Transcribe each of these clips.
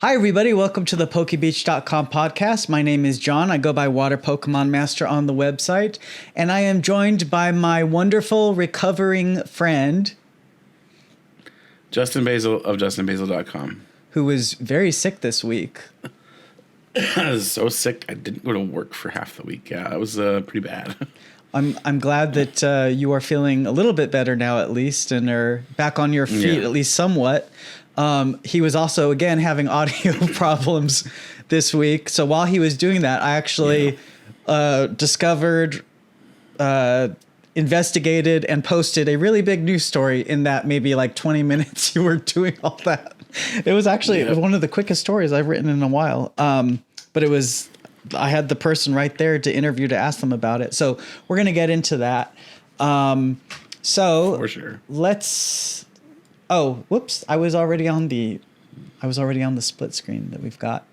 Hi, everybody. Welcome to the PokeBeach.com podcast. My name is John. I go by Water Pokemon Master on the website, and I am joined by my wonderful recovering friend, Justin Basil of JustinBasil.com. who was very sick this week. I was so sick, I didn't go to work for half the week. Yeah, it was pretty bad. I'm glad that you are feeling a little bit better now, at least, and are back on your feet, at least somewhat. He was also, again, having audio problems this week. So while he was doing that, I actually discovered, investigated, and posted a really big news story in that maybe like 20 minutes you were doing all that. It was actually it was one of the quickest stories I've written in a while. But it was, I had the person right there to interview to ask them about it. So we're going to get into that. For sure. Let's... Oh, whoops. I was already on the split screen that we've got.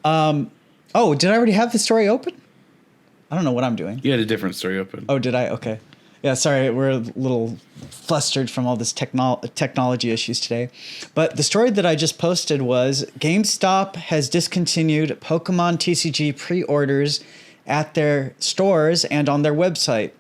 Oh, did I already have the story open? I don't know what I'm doing. You had a different story open. Oh, did I? Okay. Yeah, sorry. We're a little flustered from all this technology issues today. But the story that I just posted was GameStop has discontinued Pokemon TCG pre-orders at their stores and on their website.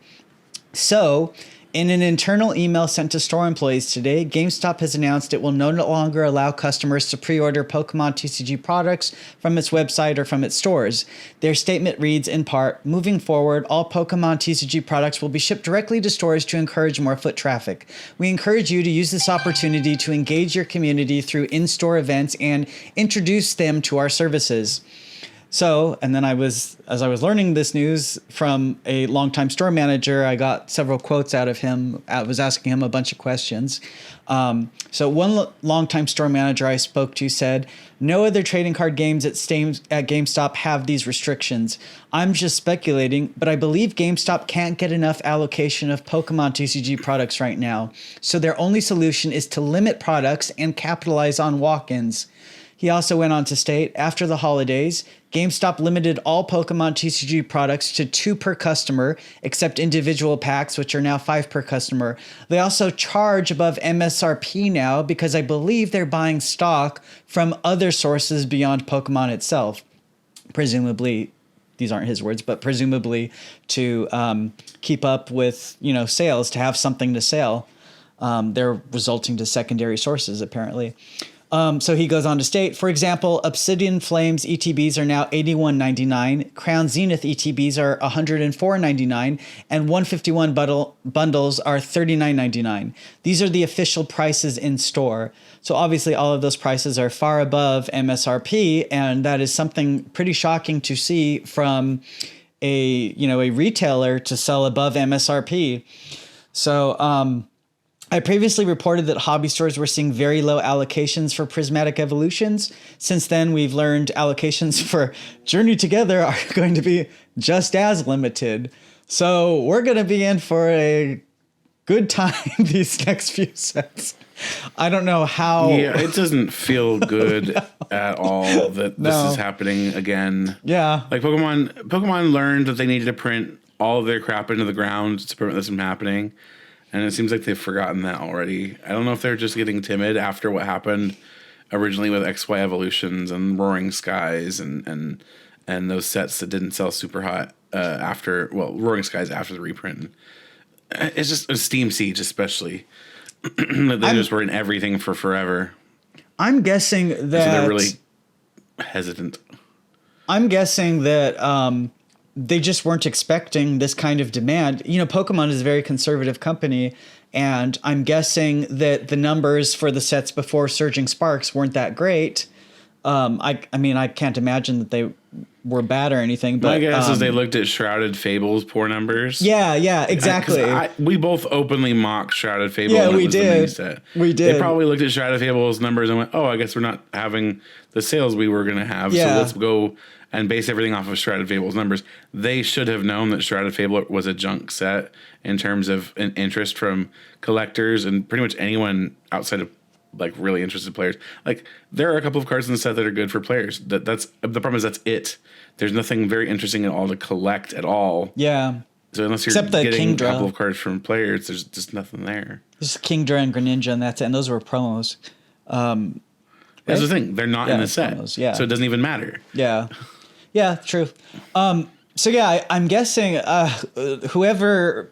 So, in an internal email sent to store employees today, GameStop has announced it will no longer allow customers to pre-order Pokemon TCG products from its website or from its stores. Their statement reads, in part, moving forward, all Pokemon TCG products will be shipped directly to stores to encourage more foot traffic. We encourage you to use this opportunity to engage your community through in-store events and introduce them to our services. So, and then as I was learning this news from a longtime store manager, I got several quotes out of him. I was asking him a bunch of questions. So one longtime store manager I spoke to said, no other trading card games at GameStop have these restrictions. I'm just speculating, but I believe GameStop can't get enough allocation of Pokemon TCG products right now. So their only solution is to limit products and capitalize on walk-ins. He also went on to state, after the holidays, GameStop limited all Pokemon TCG products to 2 per customer, except individual packs, which are now 5 per customer. They also charge above MSRP now because I believe they're buying stock from other sources beyond Pokemon itself. Presumably, these aren't his words, but presumably to keep up with, sales, to have something to sell. They're resulting to secondary sources, apparently. So he goes on to state, for example, Obsidian Flames ETBs are now $81.99, Crown Zenith ETBs are $104.99, and 151 bundles are $39.99. These are the official prices in store. So obviously all of those prices are far above MSRP, and that is something pretty shocking to see from a retailer to sell above MSRP. So, I previously reported that hobby stores were seeing very low allocations for Prismatic Evolutions. Since then, we've learned allocations for Journey Together are going to be just as limited. So we're going to be in for a good time these next few sets. I don't know how. Yeah, it doesn't feel good at all that this is happening again. Yeah. Like Pokemon learned that they needed to print all of their crap into the ground to prevent this from happening. And it seems like they've forgotten that already. I don't know if they're just getting timid after what happened originally with XY Evolutions and Roaring Skies and those sets that didn't sell super hot Roaring Skies after the reprint. It's just a Steam Siege, especially. They just were in everything for forever. I'm guessing that... So they're really hesitant. I'm guessing that... they just weren't expecting this kind of demand. Pokemon is a very conservative company, and I'm guessing that the numbers for the sets before Surging Sparks weren't that great. I can't imagine that they were bad or anything. But my guess is they looked at Shrouded Fable's poor numbers. Yeah, exactly. We both openly mocked Shrouded Fable. Yeah, we did. We did. They probably looked at Shrouded Fable's numbers and went, "Oh, I guess we're not having the sales we were going to have. Yeah. So let's go and base everything off of Shrouded Fable's numbers." They should have known that Shrouded Fable was a junk set in terms of an interest from collectors and pretty much anyone outside of like really interested players. Like there are a couple of cards in the set that are good for players. That's the problem is that's it. There's nothing very interesting at all to collect at all. Yeah. So unless you're getting a couple of cards from players, there's just nothing there. There's Kingdra and Greninja, and that's it. And those were promos. That's right? the thing. They're not in the it's one of set. those, yeah. So it doesn't even matter. Yeah. Yeah, true. So yeah, I'm guessing whoever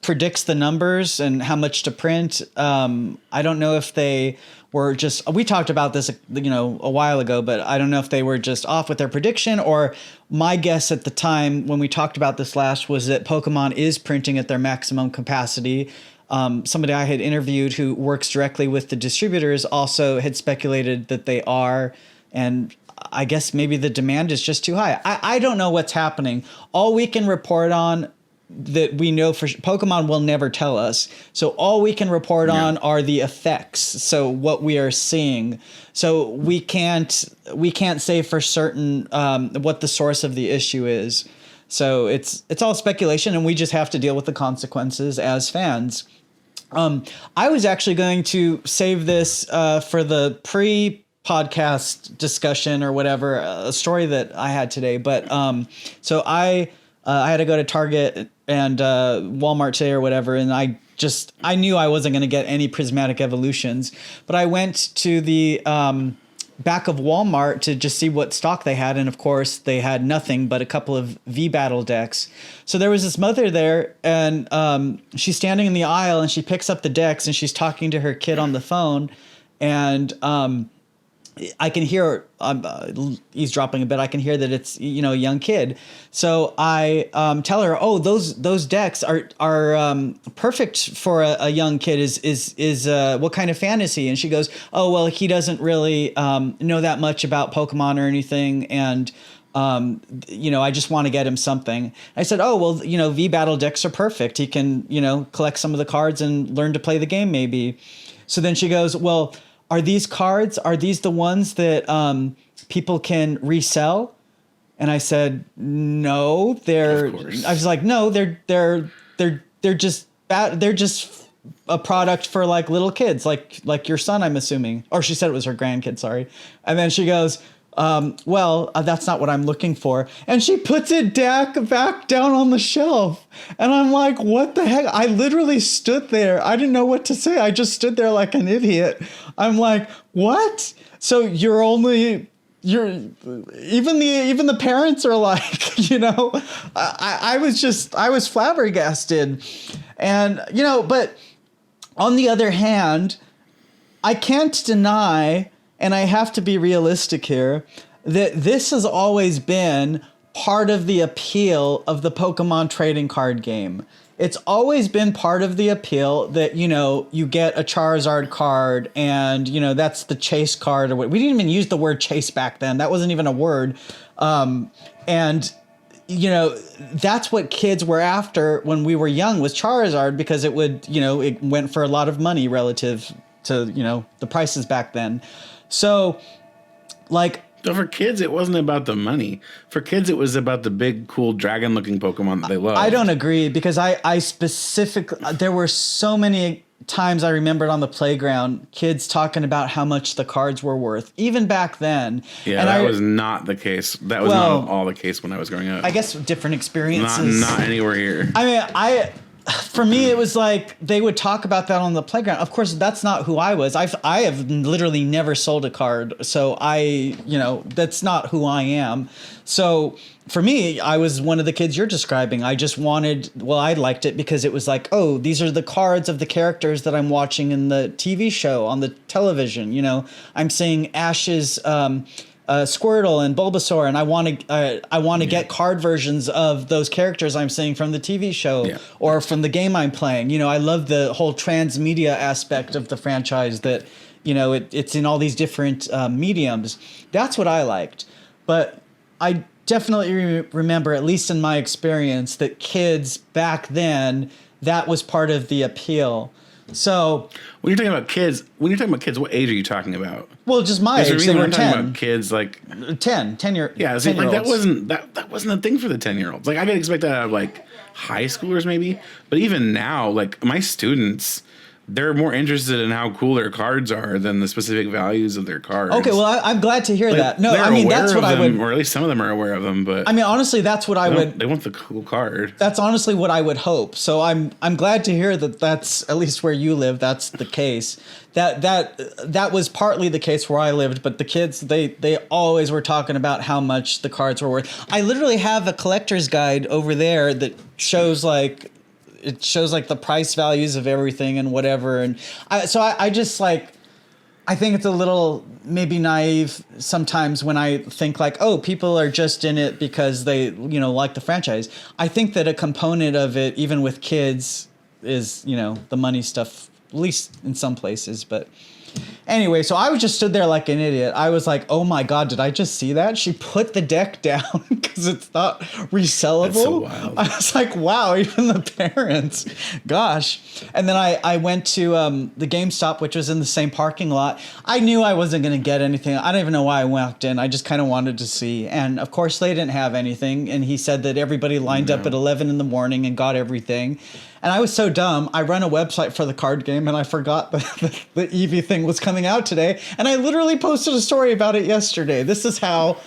predicts the numbers and how much to print, I don't know if they were just, we talked about this, a while ago, but I don't know if they were just off with their prediction, or my guess at the time when we talked about this last was that Pokemon is printing at their maximum capacity. Somebody I had interviewed who works directly with the distributors also had speculated that they are, and I guess maybe the demand is just too high. I don't know what's happening. All we can report on that we know for Pokemon will never tell us. So all we can report on are the effects. So what we are seeing. So we can't say for certain what the source of the issue is. So it's all speculation, and we just have to deal with the consequences as fans. I was actually going to save this for the pre-podcast discussion or whatever, a story that I had today. But so I had to go to Target and Walmart today or whatever, and I knew I wasn't going to get any prismatic evolutions, but I went to the back of Walmart to just see what stock they had, and of course they had nothing but a couple of V-Battle decks. So there was this mother there, and she's standing in the aisle, and she picks up the decks, and she's talking to her kid on the phone, and I can hear eavesdropping a bit. I can hear that it's a young kid. So I tell her, "Oh, those decks are perfect for a young kid. Is what kind of fantasy?" And she goes, "Oh, well, he doesn't really know that much about Pokemon or anything, and I just want to get him something." I said, "Oh, well, V-Battle decks are perfect. He can collect some of the cards and learn to play the game maybe." So then she goes, "Well, are these the ones that people can resell?" And I said, "No, they're." I was like, "No, they're just a product for like little kids, like your son, I'm assuming." Or she said it was her grandkid. Sorry. And then she goes, "Well, that's not what I'm looking for." And she puts it back down on the shelf. And I'm like, what the heck? I literally stood there. I didn't know what to say. I just stood there like an idiot. I'm like, what? So even the parents are like, I was flabbergasted. And, but on the other hand, I can't deny, and I have to be realistic here, that this has always been part of the appeal of the Pokemon trading card game. It's always been part of the appeal that, you get a Charizard card and, that's the chase card or what. We didn't even use the word chase back then. That wasn't even a word. And that's what kids were after when we were young, was Charizard, because it would, it went for a lot of money relative to, the prices back then. So for kids, it wasn't about the money. For kids, it was about the big, cool, dragon-looking Pokemon that they loved. I don't agree, because I specifically, there were so many times I remembered on the playground, kids talking about how much the cards were worth, even back then. Yeah, and that was not the case. That was not all the case when I was growing up. I guess different experiences. Not anywhere here. I mean, for me, it was like they would talk about that on the playground. Of course, that's not who I was. I have literally never sold a card. So that's not who I am. So for me, I was one of the kids you're describing. I just I liked it because it was like, oh, these are the cards of the characters that I'm watching in the TV show on the television. I'm seeing Ash's Squirtle and Bulbasaur, and I want to get card versions of those characters I'm seeing from the TV show or from the game I'm playing. I love the whole transmedia aspect of the franchise, that it's in all these different mediums. That's what I liked. But I definitely remember, at least in my experience, that kids back then, that was part of the appeal. So when you're talking about kids, what age are you talking about? Well, just my age. They were 10. Talking about kids like 10 year. Yeah, so like that wasn't a thing for the 10-year-olds. Like I could expect that out of like high schoolers maybe, but even now, like my students, they're more interested in how cool their cards are than the specific values of their cards. Okay, well, I'm glad to hear that. No, They're I mean, aware that's of what I them, would... or at least some of them are aware of them, but I mean, honestly, that's what I would... They want the cool card. That's honestly what I would hope. So I'm glad to hear that that's, at least where you live, that's the case. That was partly the case where I lived, but the kids, they always were talking about how much the cards were worth. I literally have a collector's guide over there that shows like the price values of everything and whatever. And I just like, I think it's a little maybe naive sometimes when I think like, oh, people are just in it because they, like the franchise. I think that a component of it, even with kids, is, the money stuff, at least in some places. But anyway, so I was just stood there like an idiot. I was like, oh my God, did I just see that? She put the deck down because it's not resellable. That's so wild. I was like, wow, even the parents. Gosh. And then I went to the GameStop, which was in the same parking lot. I knew I wasn't going to get anything. I don't even know why I walked in. I just kind of wanted to see. And of course, they didn't have anything. And he said that everybody lined up at 11 in the morning and got everything. And I was so dumb. I run a website for the card game, and I forgot that the Eevee thing was coming out today. And I literally posted a story about it yesterday. This is how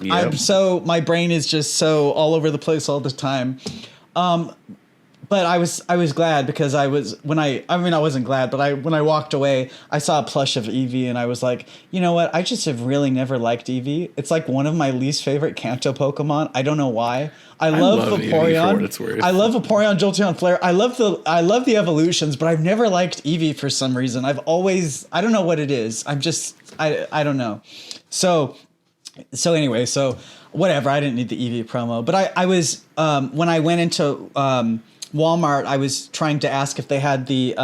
my brain is just so all over the place all the time. But I was glad because I wasn't glad, but when I walked away, I saw a plush of Eevee and I was like, you know what? I just have really never liked Eevee. It's like one of my least favorite Kanto Pokemon. I don't know why. I love Vaporeon. For what it's worth. I love Vaporeon, Jolteon, Flare. I love the evolutions, but I've never liked Eevee for some reason. I don't know what it is. I don't know. So anyway, whatever. I didn't need the Eevee promo, but I was when I went into Walmart, I was trying to ask if they had when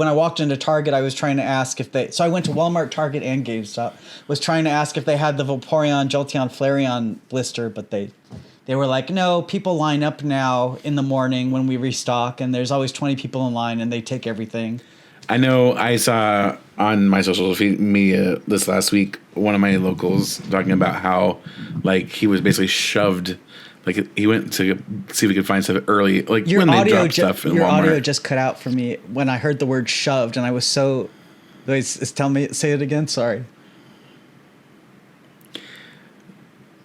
I walked into Target, I was trying to ask so I went to Walmart, Target, and GameStop, was trying to ask if they had the Vaporeon, Jolteon, Flareon blister, but they were like, no, people line up now in the morning when we restock, and there's always 20 people in line, and they take everything. I know I saw on my social media this last week, one of my locals talking about how, like, he was basically shoved. Like, he went to see if he could find stuff early, like when they drop stuff in Walmart. Your audio just cut out for me when I heard the word shoved, and I was so... say it again? Sorry.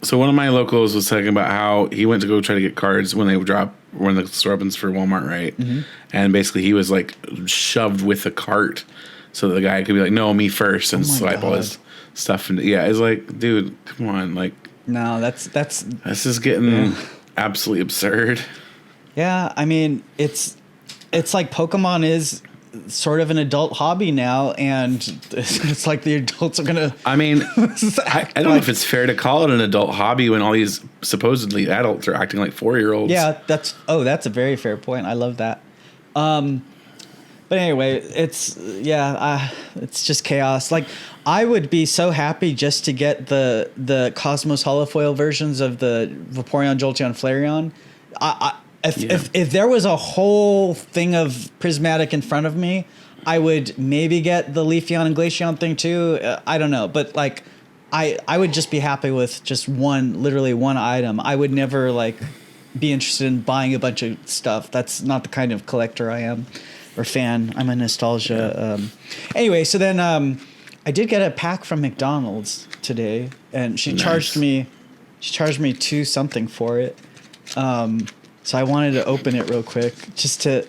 So one of my locals was talking about how he went to go try to get cards when the store opens for Walmart, right? Mm-hmm. And basically he was, like, shoved with a cart so that the guy could be like, no, me first, and swipe all his stuff. And it's like, dude, come on, like... No, that's this is getting absolutely absurd. Yeah, I mean, it's like Pokemon is sort of an adult hobby now, and it's like the adults are gonna... I mean, I don't know if it's fair to call it an adult hobby when all these supposedly adults are acting like 4-year-olds. Yeah, that's a very fair point. I love that. But anyway, it's just chaos. Like, I would be so happy just to get the Cosmos holofoil versions of the Vaporeon, Jolteon, Flareon. If there was a whole thing of prismatic in front of me, I would maybe get the Leafeon and Glaceon thing too. I don't know, but like, I would just be happy with just literally one item. I would never like be interested in buying a bunch of stuff. That's not the kind of collector I am. Or fan. I'm a nostalgia. Anyway, so then I did get a pack from McDonald's today, and she charged me $2 something for it. So I wanted to open it real quick just to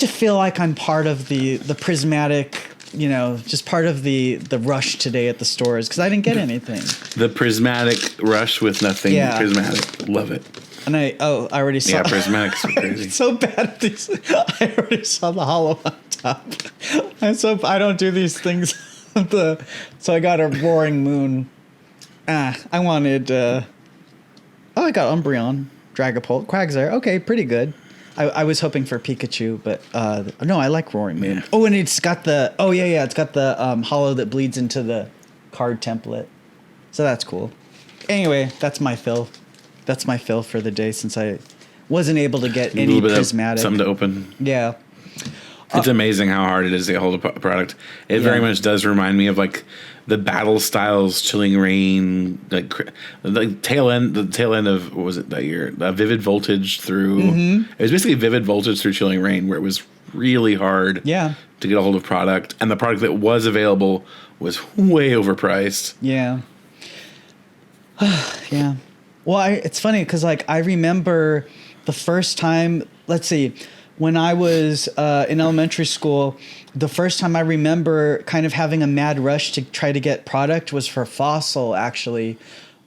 feel like I'm part of the prismatic, just part of the rush today at the stores, because I didn't get anything. The prismatic rush with nothing prismatic. Love it. And I already saw. Yeah, prismatics are crazy. It's so bad at these. I already saw the hollow on top. I don't do these things. So I got a Roaring Moon. I wanted. I got Umbreon, Dragapult, Quagsire. Okay, pretty good. I was hoping for Pikachu, but no, I like Roaring Moon. Yeah. Oh, and it's got the. Oh yeah, it's got the hollow that bleeds into the card template. So that's cool. Anyway, that's my fill. That's my fill for the day, since I wasn't able to get any prismatic. Something to open. Yeah. It's amazing how hard it is to get hold of a product. It very much does remind me of like the Battle Styles Chilling Reign, like the tail end of, what was it that year? Vivid Voltage through. Mm-hmm. It was basically Vivid Voltage through Chilling Reign, where it was really hard Yeah. to get a hold of product. And the product that was available was way overpriced. Yeah. Yeah. Well, it's funny because like I remember the first time. Let's see, when I was in elementary school, the first time I remember kind of having a mad rush to try to get product was for Fossil. Actually,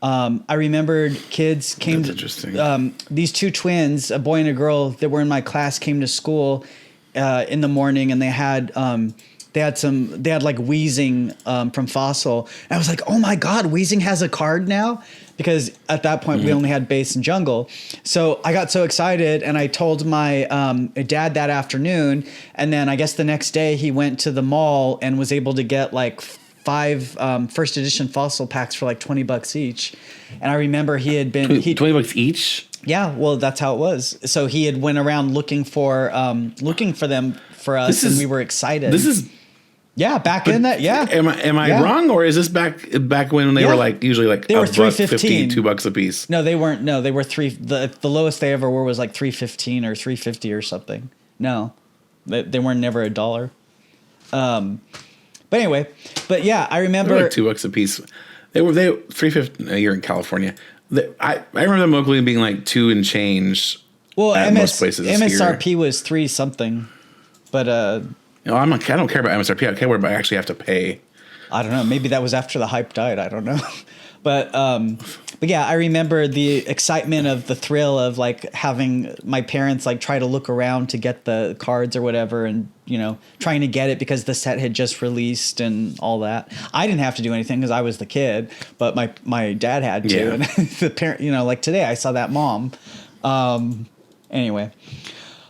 I remembered kids came. That's interesting. These two twins, a boy and a girl that were in my class, came to school in the morning, and they had like Wheezing from Fossil. And I was like, oh my God, Wheezing has a card now? Because at that point we only had base and jungle. So I got so excited and I told my dad that afternoon. And then I guess the next day he went to the mall and was able to get like 5 first edition Fossil packs for like $20 each. And I remember he had been... $20 each? Yeah, well, that's how it was. So he had went around looking for them for us, and we were excited. This is... Yeah, back in that. Yeah. Am I wrong, or is this back when they were like usually like they were $3.50, $2 a piece? No, they weren't. No, they were the lowest they ever were was like $3.15 or $3.50 or something. No, they weren't never $1. But anyway, but yeah, I remember like $2 a piece. They were $3.50 a year in California. I remember them locally being like 2 and change. Well, at most places MSRP here. was 3 something, but no, I don't care about MSRP. I care what I actually have to pay. I don't know. Maybe that was after the hype died. I don't know. But yeah, I remember the excitement of the thrill of like having my parents like try to look around to get the cards or whatever, and trying to get it because the set had just released and all that. I didn't have to do anything because I was the kid, but my dad had to. Yeah. And the parent, like today I saw that mom. Anyway.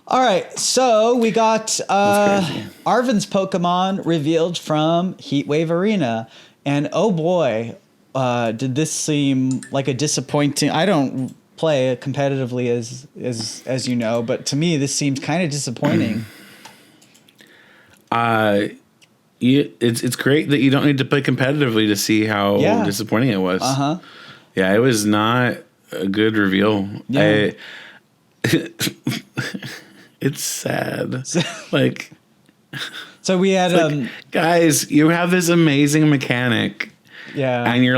All right, so we got Arven's Pokemon revealed from Heatwave Arena, and oh boy, did this seem like a disappointing. I don't play competitively as you know, but to me this seems kind of disappointing. It's great that you don't need to play competitively to see how disappointing it was. Yeah, it was not a good reveal. Yeah. It's sad. Like, so we had guys, you have this amazing mechanic. Yeah. And you're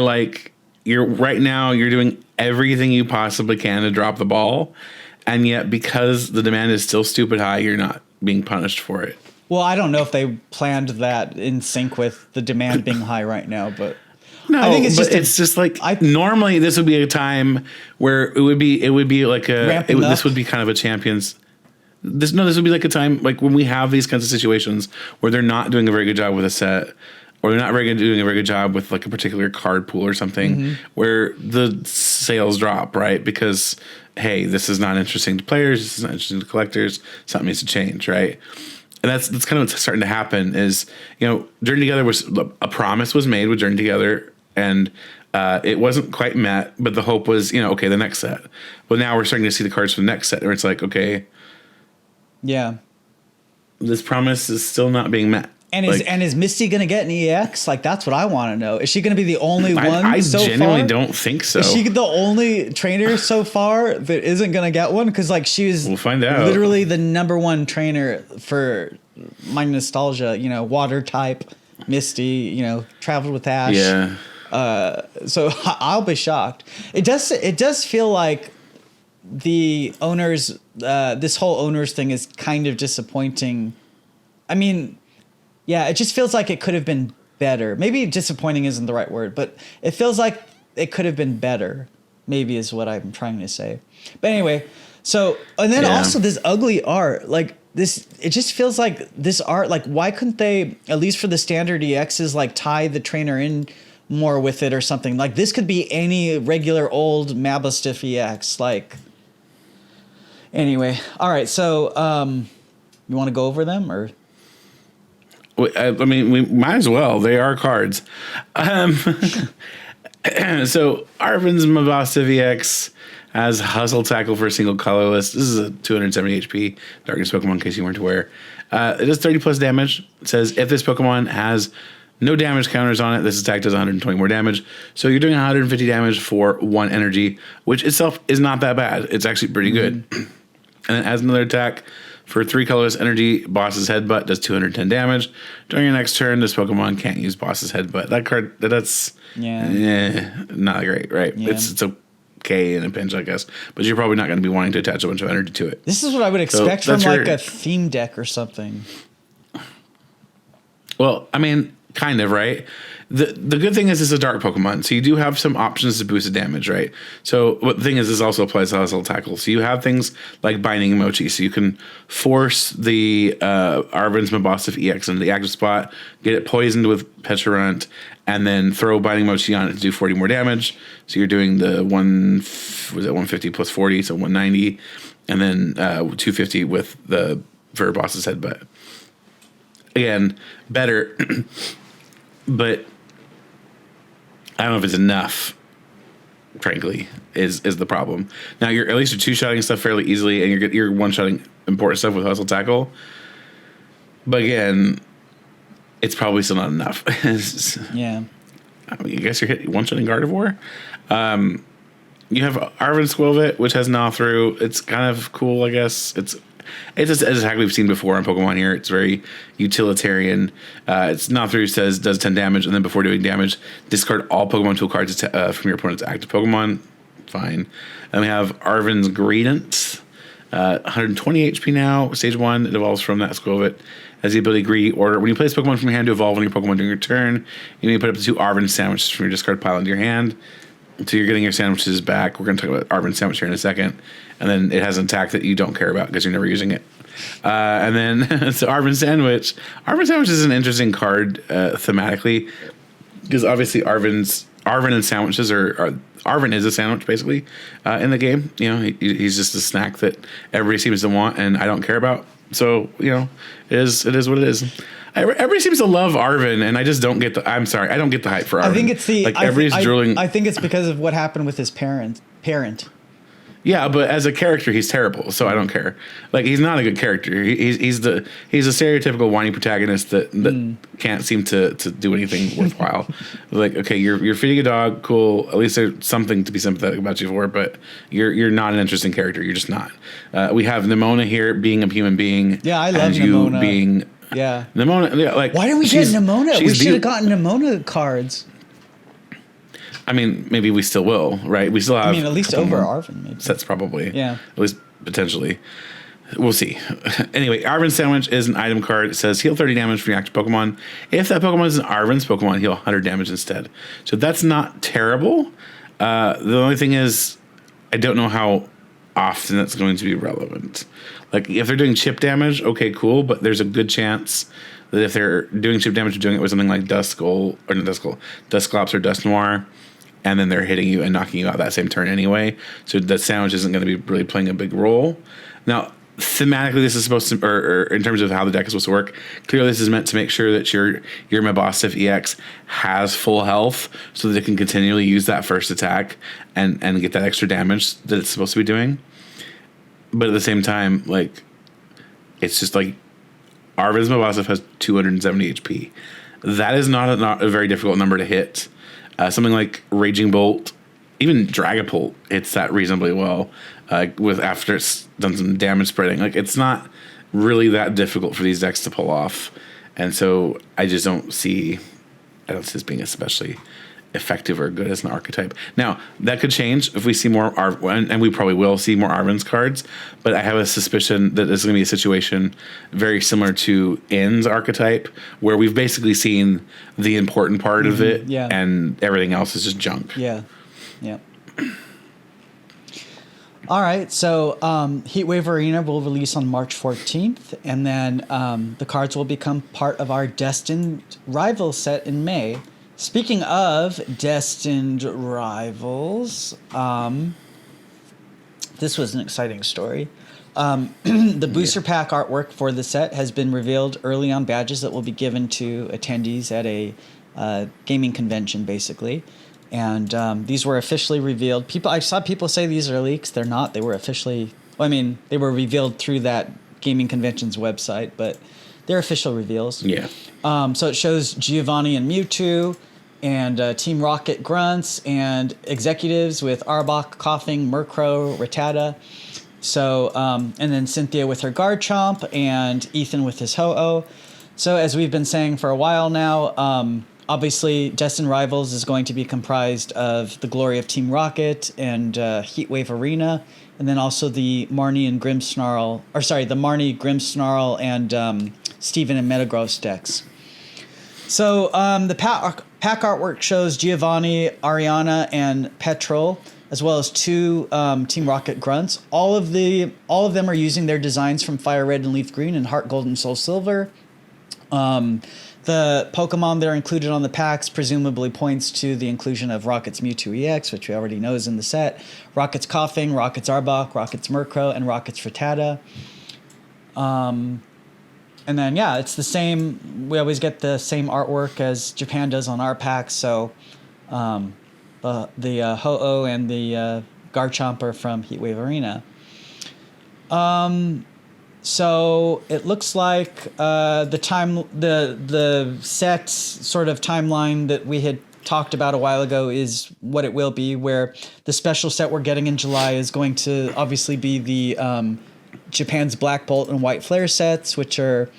doing everything you possibly can to drop the ball. And yet because the demand is still stupid high, you're not being punished for it. Well, I don't know if they planned that in sync with the demand being high right now, but no, I think it's just like normally this would be a time where it would be like this would be kind of a champions. This would be like a time like when we have these kinds of situations where they're not doing a very good job with a set, or they're not doing a very good job with like a particular card pool or something, where the sales drop, right? Because hey, this is not interesting to players, this is not interesting to collectors, something needs to change, right? And that's kind of what's starting to happen is, Journey Together a promise was made with Journey Together, and it wasn't quite met, but the hope was, okay, the next set. But now we're starting to see the cards for the next set, where it's like, okay, yeah, this promise is still not being met. And is Misty going to get an EX? Like, that's what I want to know. Is she going to be the only one I so far? I genuinely don't think so. Is she the only trainer so far that isn't going to get one? Because, like, we'll find out. Literally the #1 trainer for my nostalgia, water type, Misty, traveled with Ash. Yeah. So I'll be shocked. It does feel like the owners, this whole owners thing is kind of disappointing. I mean, yeah, it just feels like it could have been better. Maybe disappointing isn't the right word, but it feels like it could have been better, maybe is what I'm trying to say. But anyway, so, and then also this ugly art, like this, it just feels like this art, like why couldn't they, at least for the standard EXs, like tie the trainer in more with it or something? Like this could be any regular old Mabastiff EX, like... Anyway, all right. So, you want to go over them, or? I mean, we might as well. They are cards. So, Arven's Mabastiff EX has Hustle Tackle for a single colorless. This is a 270 HP Darkness Pokemon, in case you weren't aware. It does 30 plus damage. It says if this Pokemon has no damage counters on it, this attack does 120 more damage. So you're doing 150 damage for 1 energy, which itself is not that bad. It's actually pretty good. And then as another attack, For 3 colorless energy, Boss's Headbutt does 210 damage. During your next turn, this Pokemon can't use Boss's Headbutt. That card, that's not great, right? Yeah. It's okay in a pinch, I guess. But you're probably not going to be wanting to attach a bunch of energy to it. This is what I would expect from like a theme deck or something. Well, I mean, kind of, right? The good thing is it's a dark Pokemon, so you do have some options to boost the damage, right? So what the thing is, this also applies to Hostile Tackle. So you have things like Binding Mochi, so you can force the Arven's Mabosif EX into the active spot, get it poisoned with Pecharunt, and then throw Binding Mochi on it to do 40 more damage. So you're doing the 150 plus 40, so 190, and then 250 with the for Boss's Headbutt. Again, better, but I don't know if it's enough, frankly, is the problem. Now, you're at least you're two-shotting stuff fairly easily, and you're one-shotting important stuff with Hustle Tackle. But again, it's probably still not enough. Yeah. I mean, I guess you're one-shotting Gardevoir. You have Arven Squilvet, which has Gnaw Through. It's kind of cool, I guess. It's just as a hack we've seen before on Pokemon here. It's very utilitarian. It's Gnaw Through does 10 damage, and then before doing damage, discard all Pokemon tool cards from your opponent's active Pokemon. Fine. And we have Arven's Greedent. 120 HP now. Stage 1. It evolves from that Squilvet. Has the ability Greedy Order. When you place Pokemon from your hand to evolve on your Pokemon during your turn, you may put up to 2 Arven sandwiches from your discard pile into your hand. So you're getting your sandwiches back. We're going to talk about Arven sandwich here in a second. And then it has an attack that you don't care about because you're never using it. And then so Arven Sandwich. Arven Sandwich is an interesting card thematically because obviously Arven and sandwiches are Arven is a sandwich basically in the game. You know, he's just a snack that everybody seems to want and I don't care about. So, you know, it is what it is. Everybody seems to love Arven, and I just don't get the. I'm sorry, I don't get the hype for Arven. I think it's the like everybody's drilling. I think it's because of what happened with his parent. Yeah, but as a character, he's terrible, so I don't care. Like he's not a good character. He's a stereotypical whiny protagonist that can't seem to do anything worthwhile. Like, okay, you're feeding a dog, cool. At least there's something to be sympathetic about you for, but you're not an interesting character. You're just not. We have Nimona here being a human being. Yeah, I love Nimona. You being. Yeah. Nimona, yeah, like why didn't we get Nimona? We should have gotten Nimona cards. I mean, maybe we still will, right? We still have. I mean, at least over Arven, maybe. Sets probably. Yeah. At least potentially. We'll see. Anyway, Arven Sandwich is an item card. It says heal 30 damage from your active Pokemon. If that Pokemon is an Arven's Pokemon, heal 100 damage instead. So that's not terrible. The only thing is, I don't know how often that's going to be relevant. Like, if they're doing chip damage, okay, cool, but there's a good chance that if they're doing chip damage, they're doing it with something like Dusclops or Dust Noir, and then they're hitting you and knocking you out that same turn anyway. So that sandwich isn't going to be really playing a big role. Now, thematically, this is supposed to, or in terms of how the deck is supposed to work, clearly this is meant to make sure that your Mabosif EX has full health so that it can continually use that first attack and get that extra damage that it's supposed to be doing. But at the same time, like, it's just like Arven's Mabosif has 270 HP. That is not a very difficult number to hit. Something like Raging Bolt, even Dragapult hits that reasonably well with after it's done some damage spreading. Like, it's not really that difficult for these decks to pull off. And so I just don't see this being especially effective or good as an archetype. Now, that could change if we see more and we probably will see more Arven's cards, but I have a suspicion that this is going to be a situation very similar to N's archetype, where we've basically seen the important part of it, and everything else is just junk. Yeah. All right, so Heatwave Arena will release on March 14th, and then the cards will become part of our Destined Rivals set in May. Speaking of Destined Rivals, this was an exciting story. The booster pack artwork for the set has been revealed early on badges that will be given to attendees at a gaming convention, basically. And these were officially revealed. I saw people say these are leaks. They're not. They were officially... Well, I mean, they were revealed through that gaming convention's website, but they're official reveals. Yeah. So it shows Giovanni and Mewtwo, and Team Rocket grunts, and executives with Arbok, Coughing, Murkrow, Rattata. So, and then Cynthia with her Garchomp and Ethan with his Ho-Oh. So as we've been saying for a while now, obviously Destined Rivals is going to be comprised of the glory of Team Rocket and Heatwave Arena, and then also the Marnie Grimmsnarl and Steven and Metagross decks. So the pack artwork shows Giovanni, Ariana, and Petrol, as well as 2 Team Rocket grunts. All of them are using their designs from Fire Red and Leaf Green and Heart Gold and Soul Silver. The Pokemon that are included on the packs presumably points to the inclusion of Rocket's Mewtwo EX, which we already know is in the set, Rocket's Coughing, Rocket's Arbok, Rocket's Murkrow, and Rocket's Frittata. And then, yeah, it's the same. We always get the same artwork as Japan does on our packs. So the Ho-Oh and the Garchomp are from Heatwave Arena. So it looks like the set sort of timeline that we had talked about a while ago is what it will be, where the special set we're getting in July is going to obviously be the Japan's Black Bolt and White Flare sets, which are,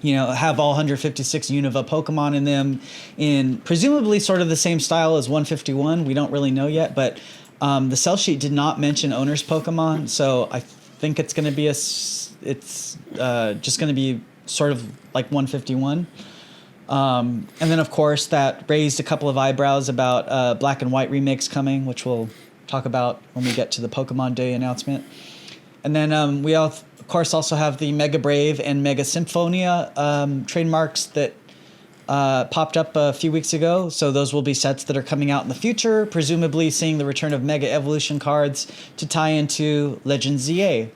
have all 156 Unova Pokemon in them, in presumably sort of the same style as 151. We don't really know yet, but the sell sheet did not mention owner's Pokemon, so I think it's going to be just going to be sort of like 151. And then, of course, that raised a couple of eyebrows about Black and White remakes coming, which we'll talk about when we get to the Pokemon Day announcement. And then we, of course, also have the Mega Brave and Mega Symphonia trademarks that popped up a few weeks ago. So those will be sets that are coming out in the future, presumably seeing the return of Mega Evolution cards to tie into Legends ZA.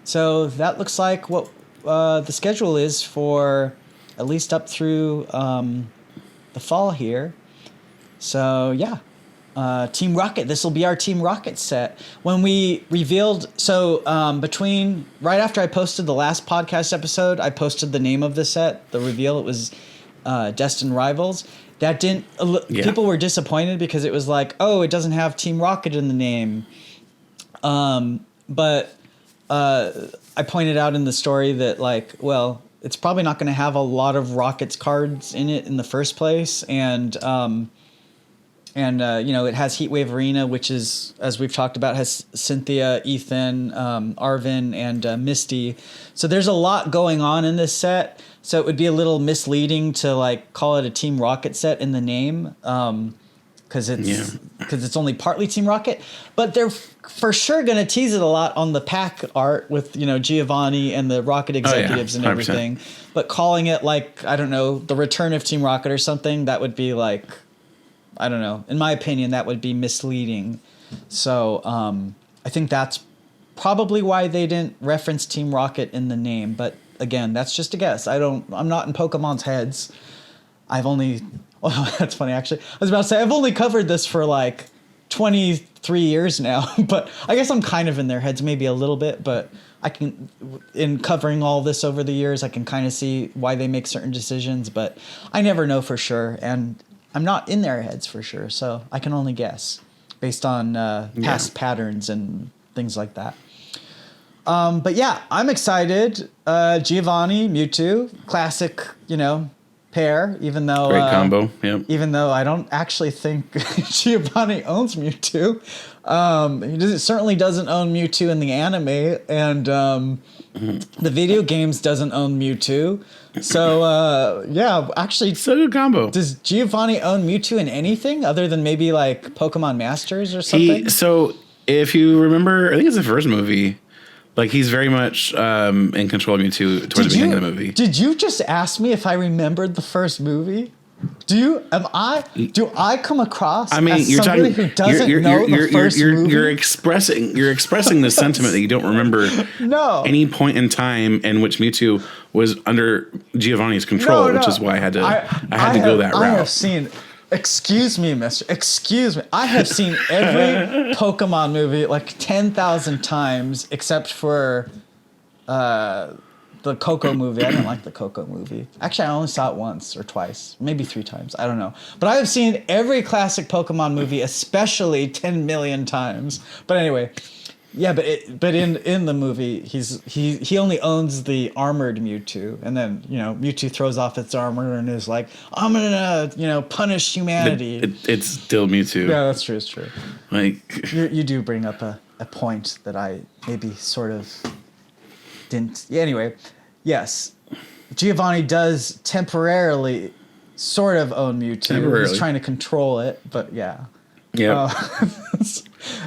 So that looks like what the schedule is for at least up through the fall here. So, yeah. Team Rocket. This will be our Team Rocket set. When we revealed, right after I posted the last podcast episode, I posted the name of the set, the reveal. It was Destined Rivals. That didn't. People were disappointed because it was like, oh, it doesn't have Team Rocket in the name. But I pointed out in the story that it's probably not going to have a lot of Rocket's cards in it in the first place, and it has Heatwave Arena, which is, as we've talked about, has Cynthia, Ethan, Arven, and Misty. So there's a lot going on in this set. So it would be a little misleading to call it a Team Rocket set in the name, because it's only partly Team Rocket. But they're for sure going to tease it a lot on the pack art with Giovanni and the Rocket executives and everything. But calling it the return of Team Rocket or something, that would be I don't know. In my opinion, that would be misleading. So I think that's probably why they didn't reference Team Rocket in the name. But again, that's just a guess. I'm not in Pokemon's heads. That's funny actually. I was about to say I've only covered this for 23 years now, but I guess I'm kind of in their heads, maybe a little bit, but in covering all this over the years, I can kind of see why they make certain decisions, but I never know for sure. And I'm not in their heads for sure, so I can only guess based on past patterns and things like that. But yeah, I'm excited. Giovanni, Mewtwo, classic, pair. Even though great combo. Yep. Even though I don't actually think Giovanni owns Mewtwo. He certainly doesn't own Mewtwo in the anime, and the video games doesn't own Mewtwo. So, actually... It's a good combo. Does Giovanni own Mewtwo in anything other than maybe Pokemon Masters or something? So, if you remember, I think it's the first movie, he's very much in control of Mewtwo towards the beginning of the movie. Did you just ask me if I remembered the first movie? Do I come across as somebody who doesn't know the first movie? You're expressing the sentiment that you don't remember any point in time in which Mewtwo was under Giovanni's control, which is why I had to go that route. I have seen. Excuse me, mister. Excuse me. I have seen every Pokemon movie 10,000 times except for the Coco movie. I didn't like the Coco movie. Actually, I only saw it once or twice, maybe 3 times. I don't know. But I have seen every classic Pokemon movie, especially 10 million times. But anyway, Yeah, but in the movie, he only owns the armored Mewtwo, and then Mewtwo throws off its armor and is like, I'm gonna punish humanity. It's still Mewtwo. Yeah, that's true. It's true. Like You do bring up a point that I maybe sort of didn't. Yeah, anyway, yes, Giovanni does temporarily sort of own Mewtwo. He's trying to control it, but yeah. Yeah.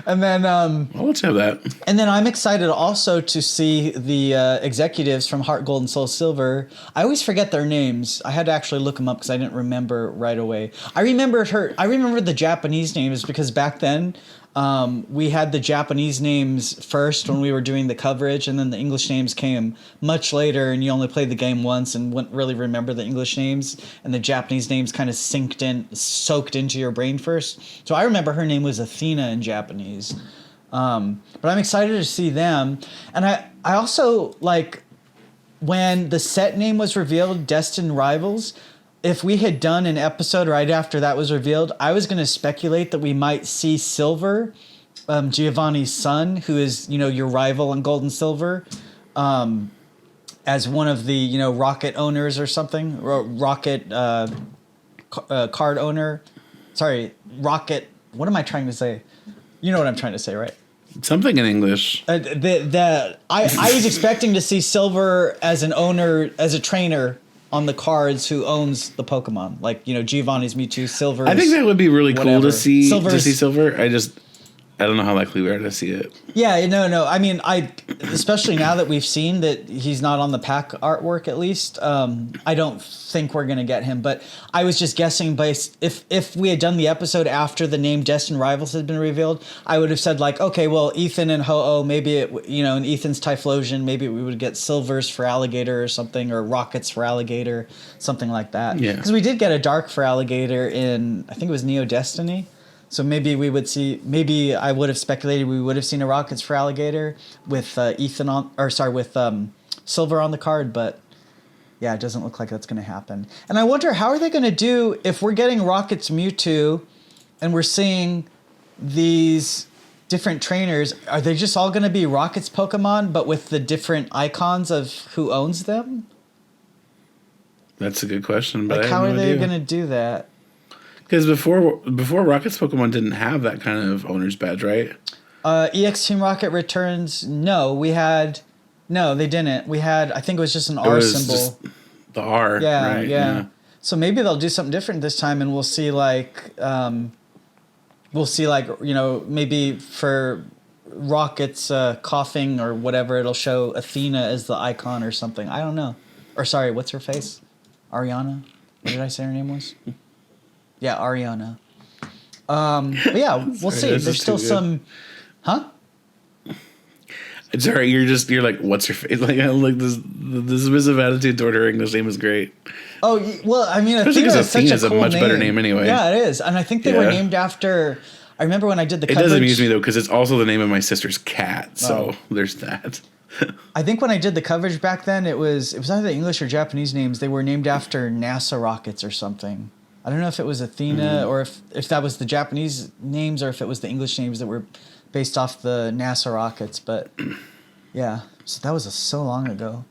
And then well, let's have that. And then I'm excited also to see the executives from Heart Gold and Soul Silver. I always forget their names. I had to actually look them up because I didn't remember right away. I remembered the Japanese names because back then we had the Japanese names first when we were doing the coverage, and then the English names came much later, and you only played the game once and wouldn't really remember the English names, and the Japanese names kind of soaked into your brain first. So I remember her name was Athena in Japanese. But I'm excited to see them. And I also, like, when the set name was revealed, Destined Rivals, if we had done an episode right after that was revealed, I was going to speculate that we might see Silver, Giovanni's son, who is, your rival in Gold and Silver, as one of the, Rocket owners or something. Rocket card owner. Sorry, Rocket. What am I trying to say? You know what I'm trying to say, right? Something in English. I was expecting to see Silver as an owner, as a trainer on the cards who owns the Pokemon, like Giovanni's Mewtwo, Silver. I think that would be really cool to see. Silver. I don't know how likely we are to see it. Yeah, no. I mean, especially now that we've seen that he's not on the pack artwork, at least. I don't think we're gonna get him, but I was just guessing based if we had done the episode after the name Destined Rivals had been revealed, I would have said like, okay, well, Ethan and Ho-Oh, maybe in Ethan's Typhlosion, maybe we would get Silvers for Alligator or something, or Rockets for Alligator, something like that. Yeah. Because we did get a Dark for Alligator in, I think it was Neo Destiny. So maybe we would see. Maybe I would have speculated we would have seen a Rockets for Alligator with Silver on the card, but yeah, it doesn't look like that's going to happen. And I wonder how are they going to do if we're getting Rockets Mewtwo, and we're seeing these different trainers. Are they just all going to be Rockets Pokemon, but with the different icons of who owns them? That's a good question. But how are they going to do that? Because before Rocket's Pokemon didn't have that kind of owner's badge, right? EX Team Rocket Returns. No, they didn't. We had, I think it was just an R symbol. Just the R. Yeah, right? yeah. So maybe they'll do something different this time, and we'll see maybe for Rocket's coughing or whatever, it'll show Athena as the icon or something. I don't know. Or sorry, what's her face? Ariana? What did I say her name was? Yeah, Ariana. But yeah, we'll see. There's still some, huh? Sorry, you're like, what's your face? Like this dismissive attitude toward her English name is great. Oh well, I mean, Athena is such a cool much better name anyway. Yeah, it is, and I think they were named after. I remember when I did the coverage. It does amuse me though because it's also the name of my sister's cat. So there's that. I think when I did the coverage back then, it was either English or Japanese names. They were named after NASA rockets or something. I don't know if it was Athena or if that was the Japanese names or if it was the English names that were based off the NASA rockets. But yeah, so that was so long ago.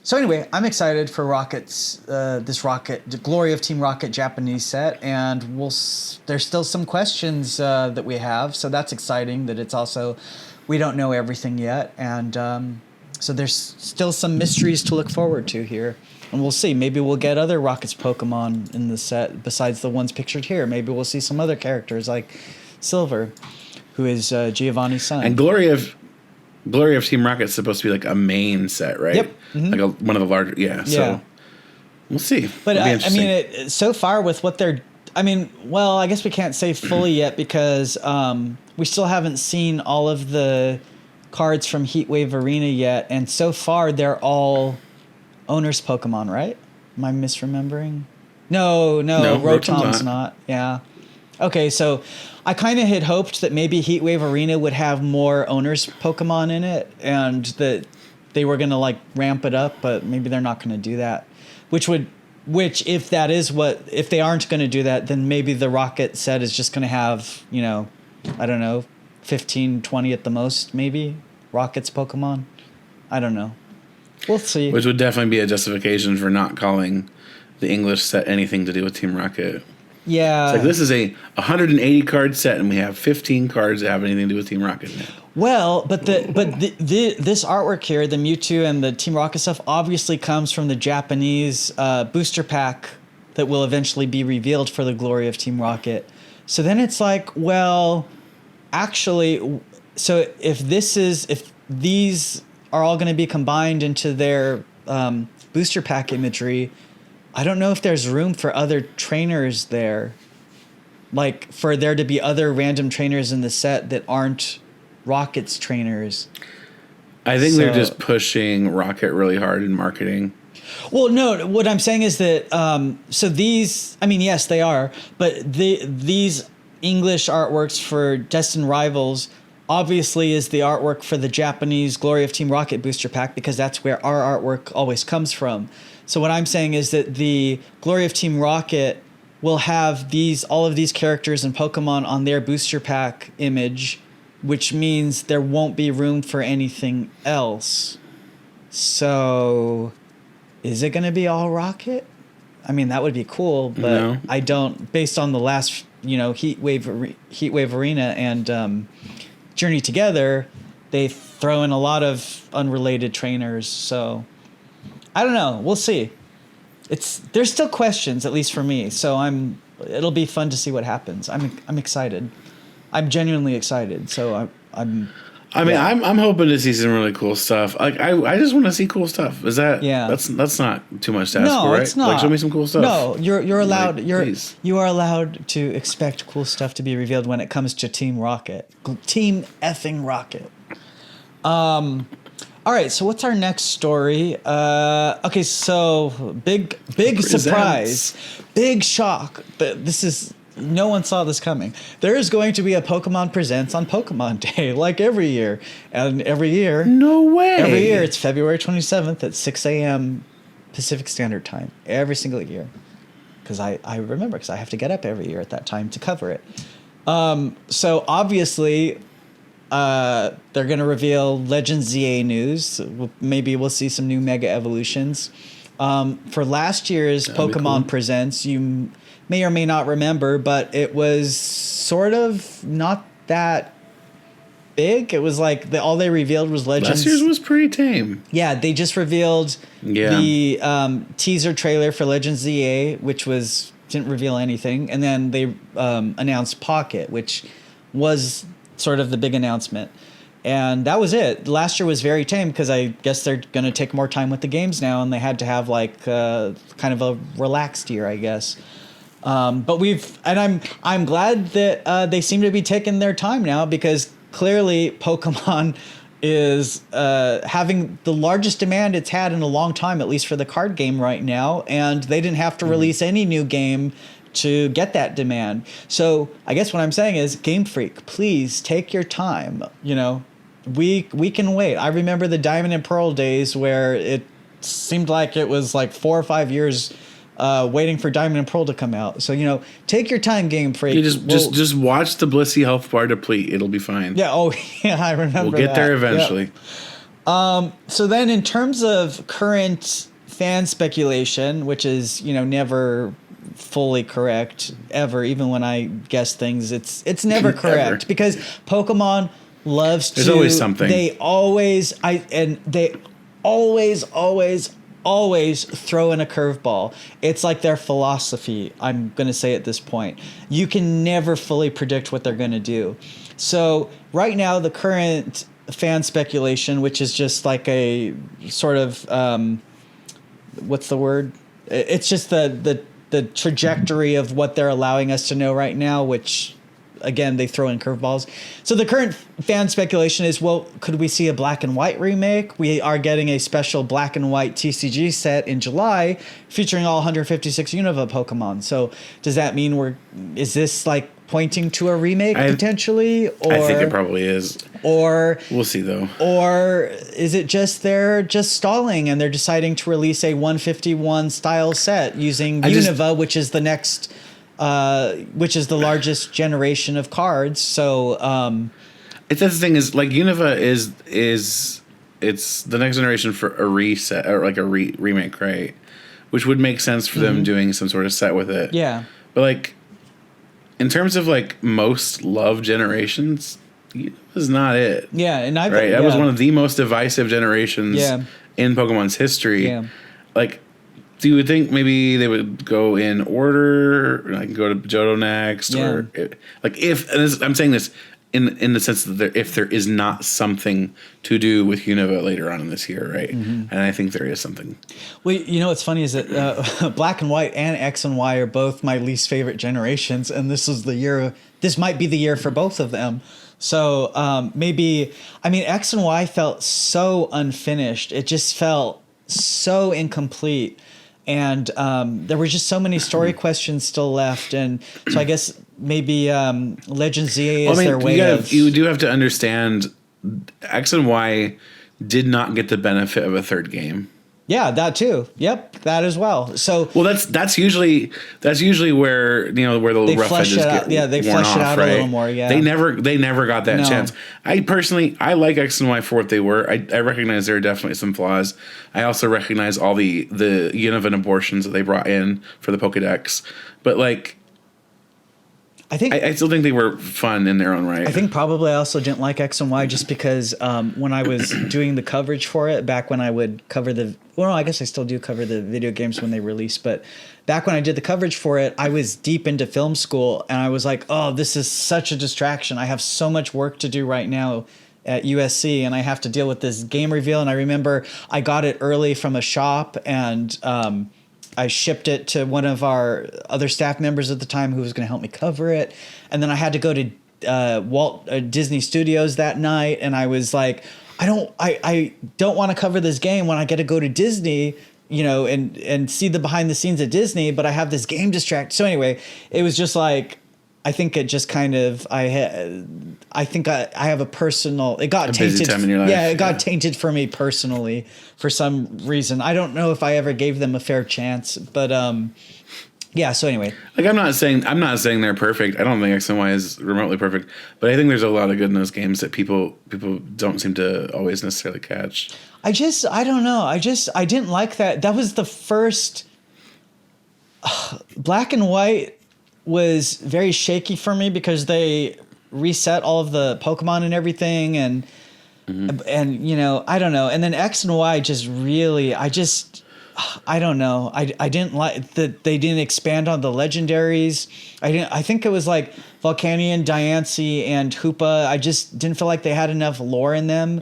So anyway, I'm excited for Rockets, the Glory of Team Rocket Japanese set, and there's still some questions that we have. So that's exciting that it's also, we don't know everything yet. And so there's still some mysteries to look forward to here. And we'll see. Maybe we'll get other Rockets Pokemon in the set besides the ones pictured here. Maybe we'll see some other characters like Silver, who is Giovanni's son. And Glory of Team Rocket is supposed to be like a main set, right? Yep. Mm-hmm. Like one of the larger, So we'll see. But I mean, so far with what they're, I guess we can't say fully yet because we still haven't seen all of the cards from Heatwave Arena yet. And so far they're all owner's Pokemon, right? Am I misremembering? No, Rotom's not. Yeah. Okay, so I kind of had hoped that maybe Heatwave Arena would have more owner's Pokemon in it and that they were going to like ramp it up, but maybe they're not going to do that. Which if they aren't going to do that, then maybe the Rocket set is just going to have, I don't know, 15, 20 at the most, maybe. Rocket's Pokemon. I don't know. We'll see. Which would definitely be a justification for not calling the English set anything to do with Team Rocket. Yeah. It's like, this is a 180 card set, and we have 15 cards that have anything to do with Team Rocket. Well, but this artwork here, the Mewtwo and the Team Rocket stuff, obviously comes from the Japanese booster pack that will eventually be revealed for the glory of Team Rocket. So then it's like, well, actually, so if these are all going to be combined into their booster pack imagery, I don't know if there's room for other trainers there. Like, for there to be other random trainers in the set that aren't Rocket's trainers. I think they're just pushing Rocket really hard in marketing. Well, no, what I'm saying is that, so these, I mean, yes, they are, but these English artworks for Destined Rivals obviously is the artwork for the Japanese Glory of Team Rocket booster pack, because that's where our artwork always comes from. So what I'm saying is that the Glory of Team Rocket will have all of these characters and Pokemon on their booster pack image, which means there won't be room for anything else. So is it going to be all Rocket? I mean, that would be cool, but no. I don't, based on the last, Heatwave Arena and Journey Together, they throw in a lot of unrelated trainers. So I don't know. We'll see. There's still questions, at least for me. So it'll be fun to see what happens. I'm excited. I'm genuinely excited. So I'm hoping to see some really cool stuff. Like I just want to see cool stuff. Is that that's not too much to ask for, right? It's not. Like, show me some cool stuff. No, you're allowed. Please. You are allowed to expect cool stuff to be revealed when it comes to Team Rocket. Team effing Rocket. All right, so what's our next story? Okay, so big surprise, big shock. No one saw this coming. There is going to be a Pokemon Presents on Pokemon Day, like every year. And every year... No way! Every year, it's February 27th at 6 a.m. Pacific Standard Time. Every single year. Because I remember, because I have to get up every year at that time to cover it. So, obviously... they're going to reveal Legends ZA news. Maybe we'll see some new Mega Evolutions. For last year's Pokemon Presents, you may or may not remember, but it was sort of not that big. It was like all they revealed was Legends. Last year's was pretty tame. Yeah, they just revealed the teaser trailer for Legends ZA, which didn't reveal anything. And then they announced Pocket, which was sort of the big announcement. And that was it. Last year was very tame because I guess they're going to take more time with the games now, and they had to have like kind of a relaxed year, I guess. But I'm glad that they seem to be taking their time now, because clearly Pokemon is having the largest demand it's had in a long time, at least for the card game right now, and they didn't have to release any new game to get that demand. So I guess what I'm saying is, Game Freak, please take your time. We can wait. I remember the Diamond and Pearl days where it seemed like it was like 4 or 5 years waiting for Diamond and Pearl to come out. So, take your time, Game Freak. You just watch the Blissey health bar deplete. It'll be fine. Yeah, I remember We'll get there eventually. Yep. So then in terms of current fan speculation, which is, never fully correct ever, even when I guess things, it's never correct because Pokemon loves There's always something. They always throw in a curveball. It's like their philosophy, I'm going to say at this point. You can never fully predict what they're going to do. So right now, the current fan speculation, which is just like a sort of, what's the word? It's just the trajectory of what they're allowing us to know right now, which, again, they throw in curveballs. So the current fan speculation is, well, could we see a black and white remake? We are getting a special black and white TCG set in July featuring all 156 Unova Pokemon. So does that mean is this like pointing to a remake potentially? Or, I think it probably is. Or we'll see though. Or is it they're just stalling and they're deciding to release a 151 style set using Unova, which is the next which is the largest generation of cards. So It's that's the thing is like Unova is it's the next generation for a reset or like a remake, right? Which would make sense for them doing some sort of set with it. Yeah. But like in terms of like most loved generations, it was not it. Yeah, and That was one of the most divisive generations in Pokemon's history. Yeah. Like, do you would think maybe they would go in order, like go to Johto next, or like if I'm saying this in the sense that if there is not something to do with Unova later on in this year, right? And I think there is something. Well, you know what's funny is that Black and White and X and Y are both my least favorite generations, and this is the year. This might be the year for both of them. So maybe, I mean, X and Y felt so unfinished. It just felt so incomplete. And there were just so many story questions still left. And so I guess maybe Legend ZA is their way of... You do have to understand X and Y did not get the benefit of a third game. Yeah, that too. Yep, that as well. So well, that's usually where where the rough edges get they worn flesh off, it out right? a little more. Yeah, they never got that chance. I personally like X and Y for what they were. I recognize there are definitely some flaws. I also recognize all the Unova abortions that they brought in for the Pokedex, but like. I still think they were fun in their own right. I think probably I also didn't like X and Y just because when I was doing the coverage for it, back when I would cover I guess I still do cover the video games when they release, but back when I did the coverage for it, I was deep into film school and I was like, oh, this is such a distraction. I have so much work to do right now at USC and I have to deal with this game reveal. And I remember I got it early from a shop and I shipped it to one of our other staff members at the time who was going to help me cover it. And then I had to go to Walt Disney Studios that night. And I was like, I don't want to cover this game when I get to go to Disney, and see the behind the scenes at Disney, but I have this game distract. So anyway, it was just like, I think it just kind of, I have a personal, it got tainted. Busy time in your life. Yeah, it got tainted for me personally for some reason. I don't know if I ever gave them a fair chance, but yeah. So anyway, like I'm not saying they're perfect. I don't think X and Y is remotely perfect, but I think there's a lot of good in those games that people don't seem to always necessarily catch. I don't know. I didn't like that. That was the first Black and White was very shaky for me because they reset all of the Pokemon and everything and I don't know. And then X and Y just really, I don't know. I didn't like that they didn't expand on the legendaries. I think it was like Volcanion, Diancie, and Hoopa. I just didn't feel like they had enough lore in them.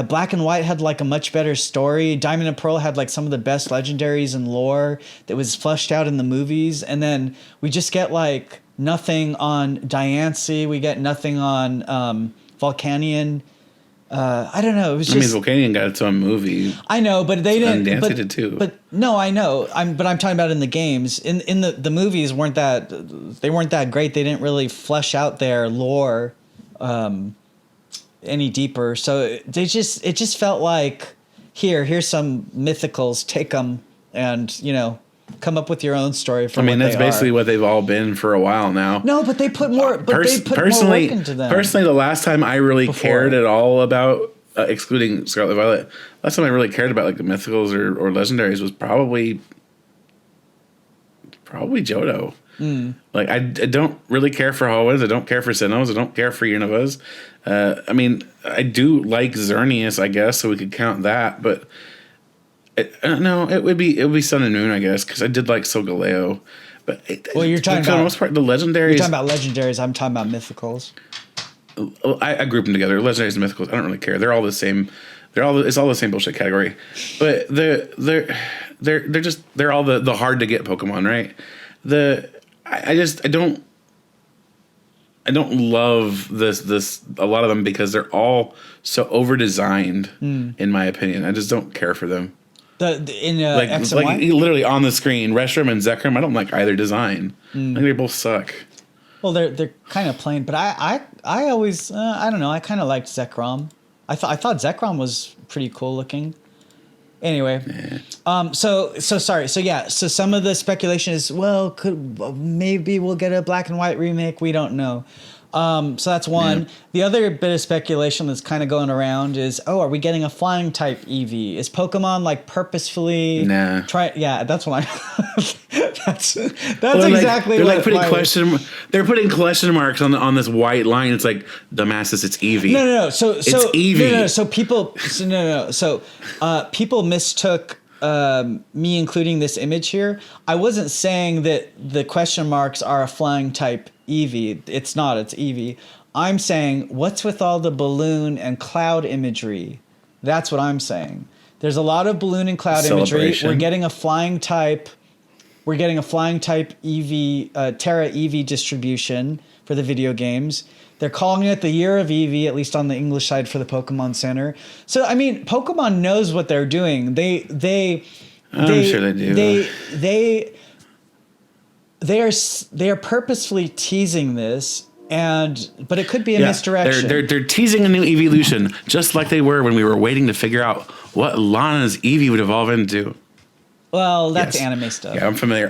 Black and White had like a much better story. Diamond and Pearl had like some of the best legendaries and lore that was fleshed out in the movies. And then we just get like nothing on Diancie. We get nothing on Volcanion. I don't know. It was just. Volcanion got its own movie. I know, but they didn't. And Diancie did too. But no, I know. I'm talking about in the games. In the movies weren't that great. They didn't really flesh out their lore any deeper. So it just felt like here's some mythicals. Take them and come up with your own story. That's basically what they've all been for a while now. No, but they put more. But they put more work into them. Personally, the last time I really cared at all about, excluding Scarlet Violet, last time I really cared about like the mythicals or legendaries was probably Johto. Like I don't really care for Hoenns. I don't care for Sinnohs. I don't care for Unovas. I do like Xerneas, I guess, so we could count that. But no, it would be Sun and Moon, I guess, because I did like Solgaleo. But you're talking for the most part, the legendaries. You're talking about legendaries. I'm talking about mythicals. I group them together. Legendaries and mythicals. I don't really care. They're all the same. It's all the same bullshit category. But they're all the hard to get Pokemon, right? I don't love this a lot of them because they're all so over designed in my opinion. I just don't care for them. X and Y? Literally on the screen, Reshiram and Zekrom, I don't like either design. I think they both suck. Well, they're kind of plain, but I always I don't know. I kind of liked Zekrom. I thought Zekrom was pretty cool looking. Anyway, so sorry. So yeah, so some of the speculation is, maybe we'll get a Black and White remake. We don't know. So that's one. Yeah. The other bit of speculation that's kind of going around is, are we getting a flying type EV? Is Pokemon like purposefully Yeah, that's what I. that's exactly they're what like putting They're putting question marks on this white line. It's like Damascus. It's Eevee. No. So it's Eevee. No. So people. So people mistook. Me including this image here. I wasn't saying that the question marks are a flying type Eevee. It's not. It's Eevee. I'm saying, what's with all the balloon and cloud imagery? That's what I'm saying. There's a lot of balloon and cloud imagery. We're getting a flying type. We're getting a flying type Eevee, Terra Eevee distribution for the video games. They're calling it the Year of Eevee, at least on the English side for the Pokemon Center. So I mean, Pokemon knows what they're doing. I'm sure they do. They are purposefully teasing this, but it could be a misdirection. They're teasing a new evolution, just like they were when we were waiting to figure out what Lana's Eevee would evolve into. Well, that's anime stuff. Yeah, I'm familiar.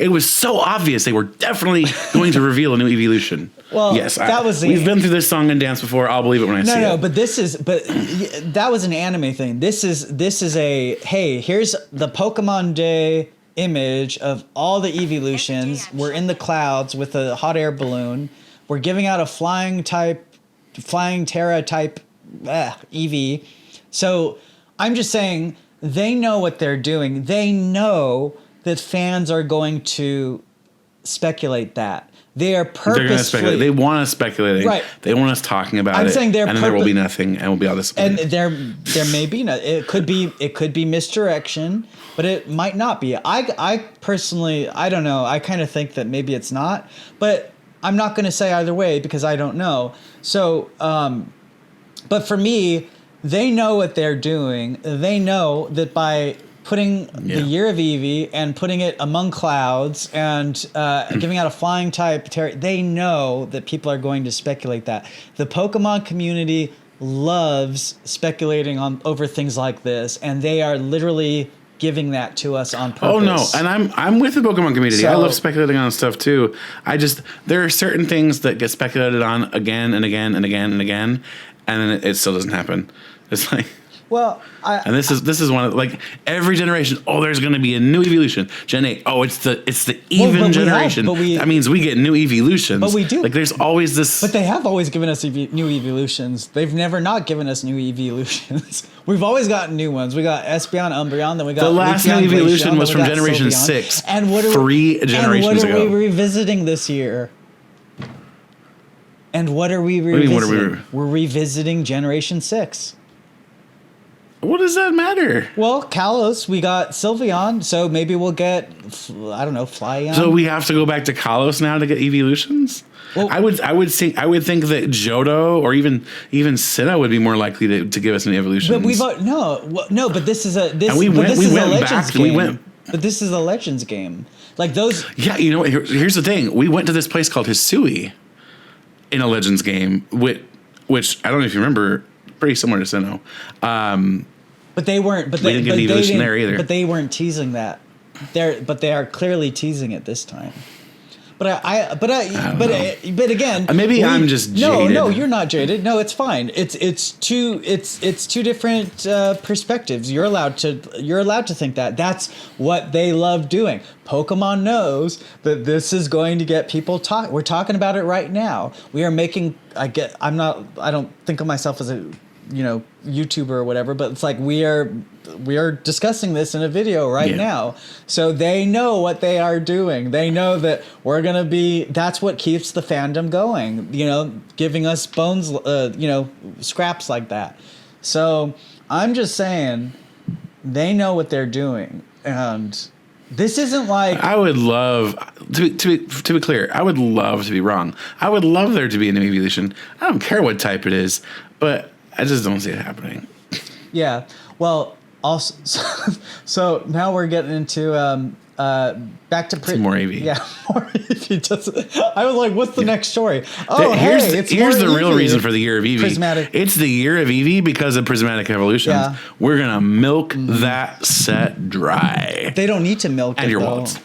It was so obvious they were definitely going to reveal a new evolution. Well, yes, we've been through this song and dance before. I'll believe it when I see it. No, but that was an anime thing. This is a, hey, here's the Pokemon Day image of all the evolutions. We're in the clouds with a hot air balloon. We're giving out a flying Terra type Eevee. So I'm just saying, they know what they're doing. They know that fans are going to speculate that. They are purposefully... They're going to speculate. They want us speculating. Right. They want us talking about I'm it. saying and then there will be nothing, and we'll be all disappointed. And there may be no... It could be misdirection, but it might not be. I personally, I don't know. I kind of think that maybe it's not, but I'm not going to say either way because I don't know. So, but for me... They know what they're doing. They know that by putting the Year of Eevee and putting it among clouds and giving out a flying type, they know that people are going to speculate that. The Pokemon community loves speculating over things like this, and they are literally giving that to us on purpose. Oh no, and I'm with the Pokemon community. So, I love speculating on stuff too. There are certain things that get speculated on again and again and again and again, and then it still doesn't happen. It's like, and this is one of, like, every generation. Oh, there's going to be a new evolution. Gen 8. Oh, it's the even generation. That means we get new evolutions. But we do. Like, there's always this. But they have always given us new evolutions. They've never not given us new evolutions. We've always gotten new ones. We got Espeon, Umbreon, then we got the last new evolution was from Generation 6. And what are 3 generations ago. And what are we revisiting this year? And what are we revisiting? We're revisiting Generation 6. What does that matter? Well, Kalos, we got Sylveon, so maybe we'll get, I don't know, Flyon. So we have to go back to Kalos now to get evolutions? Well, I would think that Johto or even Sinnoh would be more likely to give us an evolution. But but this is a Legends game. But this is a Legends game. Like those. Yeah, you know what? Here's the thing. We went to this place called Hisui in a Legends game, which I don't know if you remember, pretty similar to Sinnoh. But they weren't. But we didn't get an evolution there either. But they weren't teasing that. But they are clearly teasing it this time. But again, maybe I'm just jaded. No, you're not jaded. No, it's fine. It's two different perspectives. You're allowed to think that. That's what they love doing. Pokemon knows that this is going to get people talk. We're talking about it right now. We are making. I don't think of myself as a YouTuber or whatever, but it's like we are discussing this in a video right now. So they know what they are doing. They know that we're going to be, that's what keeps the fandom going, giving us bones, scraps like that. So I'm just saying they know what they're doing. And this isn't like, I would love to be clear. I would love to be wrong. I would love there to be a new evolution. I don't care what type it is, but I just don't see it happening. Yeah. Well, also, so now we're getting into back to more Eevee. Yeah, more Eevee. I was like, what's the next story? Oh, here's the real reason for the Year of Eevee. Prismatic. It's the Year of Eevee because of Prismatic Evolutions. Yeah. We're gonna milk that set dry. They don't need to milk and it, your though. wallets.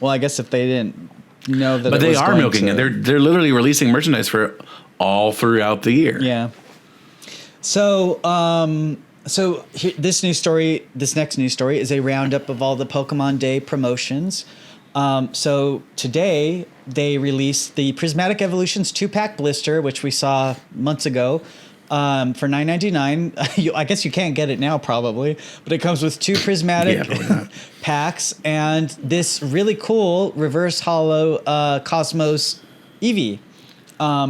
Well, I guess if they didn't. know that. But they are milking it. They're literally releasing merchandise for it all throughout the year. Yeah. So, this next news story is a roundup of all the Pokemon Day promotions. So today they released the Prismatic Evolutions 2-pack blister, which we saw months ago, for $9.99. I guess you can't get it now probably, but it comes with 2 prismatic packs and this really cool reverse holo Cosmos Eevee,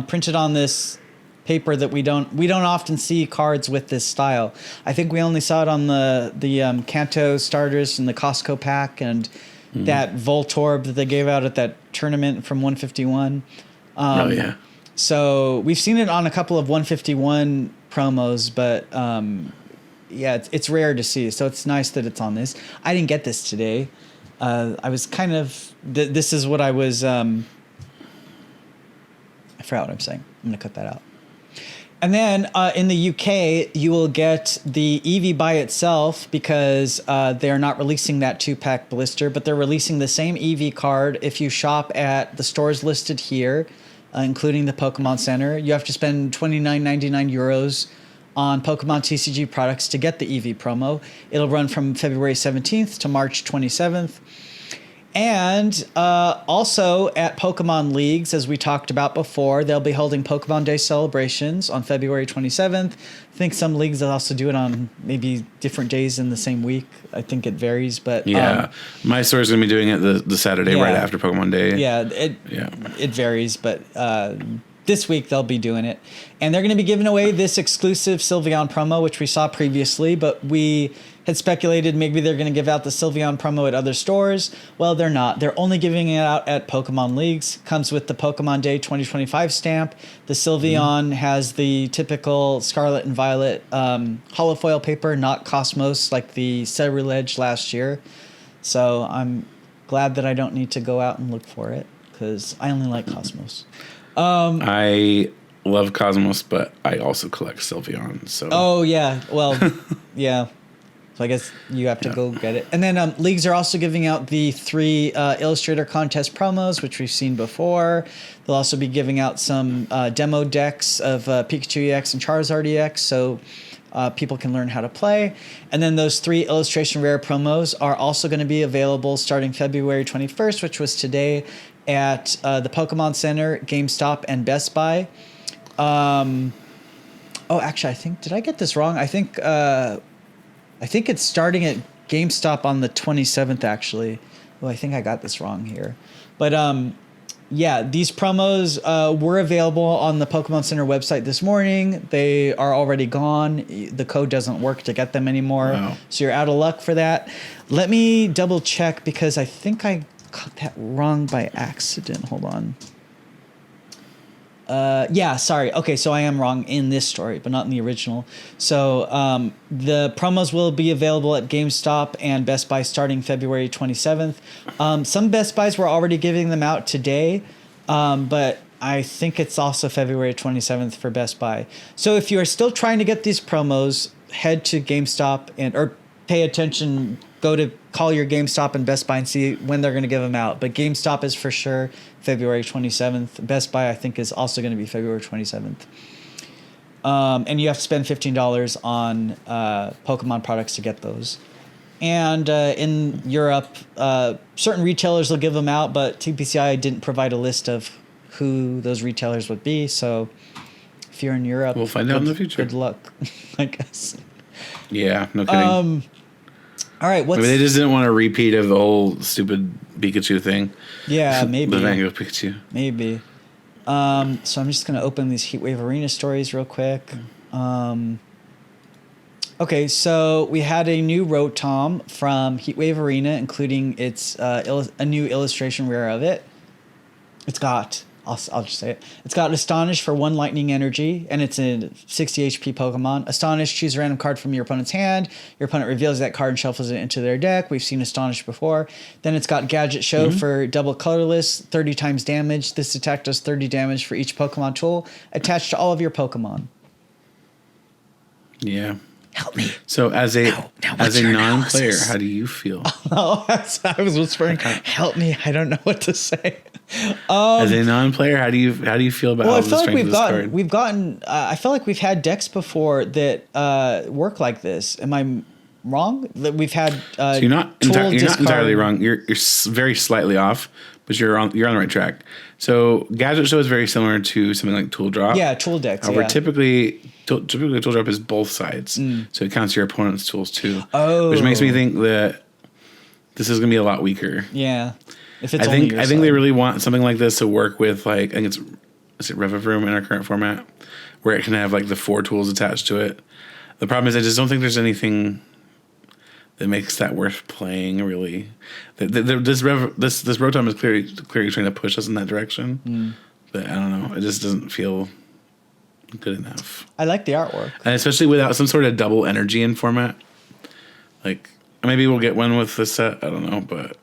printed on this paper that we don't often see cards with this style. I think we only saw it on the Kanto starters and the Costco pack and that Voltorb that they gave out at that tournament from 151. Oh yeah. So we've seen it on a couple of 151 promos, but yeah, it's rare to see. So it's nice that it's on this. I didn't get this today. I was kind of this is what I was. I forgot what I'm saying. I'm gonna cut that out. And then in the UK, you will get the Eevee by itself because they're not releasing that 2-pack blister, but they're releasing the same Eevee card if you shop at the stores listed here, including the Pokemon Center. You have to spend €29.99 on Pokemon TCG products to get the Eevee promo. It'll run from February 17th to March 27th. And also at Pokemon Leagues, as we talked about before, they'll be holding Pokemon Day celebrations on February 27th. I think some leagues will also do it on maybe different days in the same week. I think it varies, but yeah, my store's gonna be doing it the Saturday right after Pokemon Day. Yeah, it varies, but this week they'll be doing it, and they're going to be giving away this exclusive Sylveon promo, which we saw previously, but we had speculated maybe they're going to give out the Sylveon promo at other stores. Well, they're not. They're only giving it out at Pokemon Leagues. Comes with the Pokemon Day 2025 stamp. The Sylveon has the typical Scarlet and Violet holofoil paper, not Cosmos like the Ceruledge last year. So I'm glad that I don't need to go out and look for it because I only like Cosmos. I love Cosmos, but I also collect Sylveon. So. Oh yeah, well, yeah. So I guess you have to go get it. And then leagues are also giving out the 3 Illustrator contest promos, which we've seen before. They'll also be giving out some demo decks of Pikachu EX and Charizard EX, so people can learn how to play. And then those 3 illustration rare promos are also going to be available starting February 21st, which was today, at the Pokemon Center, GameStop, and Best Buy. Oh, actually, did I get this wrong? I think it's starting at GameStop on the 27th, actually. Well, I think I got this wrong here. But yeah, these promos were available on the Pokemon Center website this morning. They are already gone. The code doesn't work to get them anymore. Wow. So you're out of luck for that. Let me double check because I think I got that wrong by accident. Hold on. Yeah, sorry. Okay, so I am wrong in this story, but not in the original. So the promos will be available at GameStop and Best Buy starting February 27th. Some Best Buys were already giving them out today, but I think it's also February 27th for Best Buy. So if you are still trying to get these promos, head to GameStop or pay attention. Call your GameStop and Best Buy and see when they're going to give them out. But GameStop is for sure February 27th. Best Buy, I think, is also going to be February 27th. And you have to spend $15 on Pokemon products to get those. And in Europe, certain retailers will give them out, but TPCI didn't provide a list of who those retailers would be. So if you're in Europe, we'll find out in the future. Good luck, I guess. Yeah, no kidding. All right, maybe they just didn't want a repeat of the whole stupid Pikachu thing. Yeah, maybe. The Mango Pikachu. Maybe. So I'm just going to open these Heatwave Arena stories real quick. Okay, so we had a new Rotom from Heatwave Arena, including its a new illustration rare of it. It's got... I'll just say it. It's got Astonish for 1 lightning energy, and it's a 60 HP Pokemon. Astonish, choose a random card from your opponent's hand. Your opponent reveals that card and shuffles it into their deck. We've seen Astonish before. Then it's got Gadget Show for double colorless, 30 times damage. This attack does 30 damage for each Pokemon tool attached to all of your Pokemon. Yeah. Help me. So as a Now what's as a your non-player, analysis? how do you feel? Oh, I was whispering, help me. I don't know what to say. As a non-player, how do you feel about Well, I the feel like strength of this card? we've gotten. I feel like we've had decks before that work like this. Am I wrong? That we've had. So you're not entirely wrong. You're very slightly off, but you're on the right track. So Gadget Show is very similar to something like Tool Drop. Yeah, tool decks. However, Yeah. typically Tool Drop is both sides, so it counts your opponent's tools too. Oh. Which makes me think that this is going to be a lot weaker. Yeah. If it's I only think your I think side. they really want something like this to work with, like, I think is it Rev Room in our current format, where it can have like the 4 tools attached to it. The problem is I just don't think there's anything that makes that worth playing, really. This Rotom is clearly trying to push us in that direction, but I don't know. It just doesn't feel good enough, I like the artwork. and especially without some sort of double energy in format. Like, maybe we'll get one with this set. I don't know, but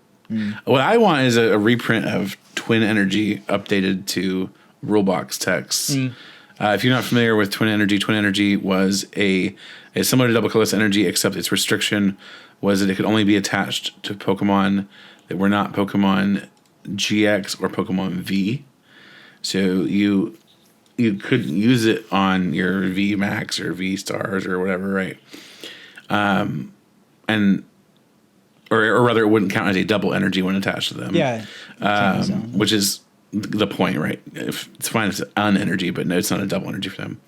what I want is a reprint of Twin Energy updated to rulebox text. If you're not familiar with Twin Energy was a similar to Double Colorless Energy, except its restriction was that it could only be attached to Pokemon that were not Pokemon GX or Pokemon V. So you couldn't use it on your V Max or V Stars or whatever, right? Or rather, it wouldn't count as a double energy when attached to them. Yeah. Which is the point, right? If it's fine, it's an energy, but no, it's not a double energy for them.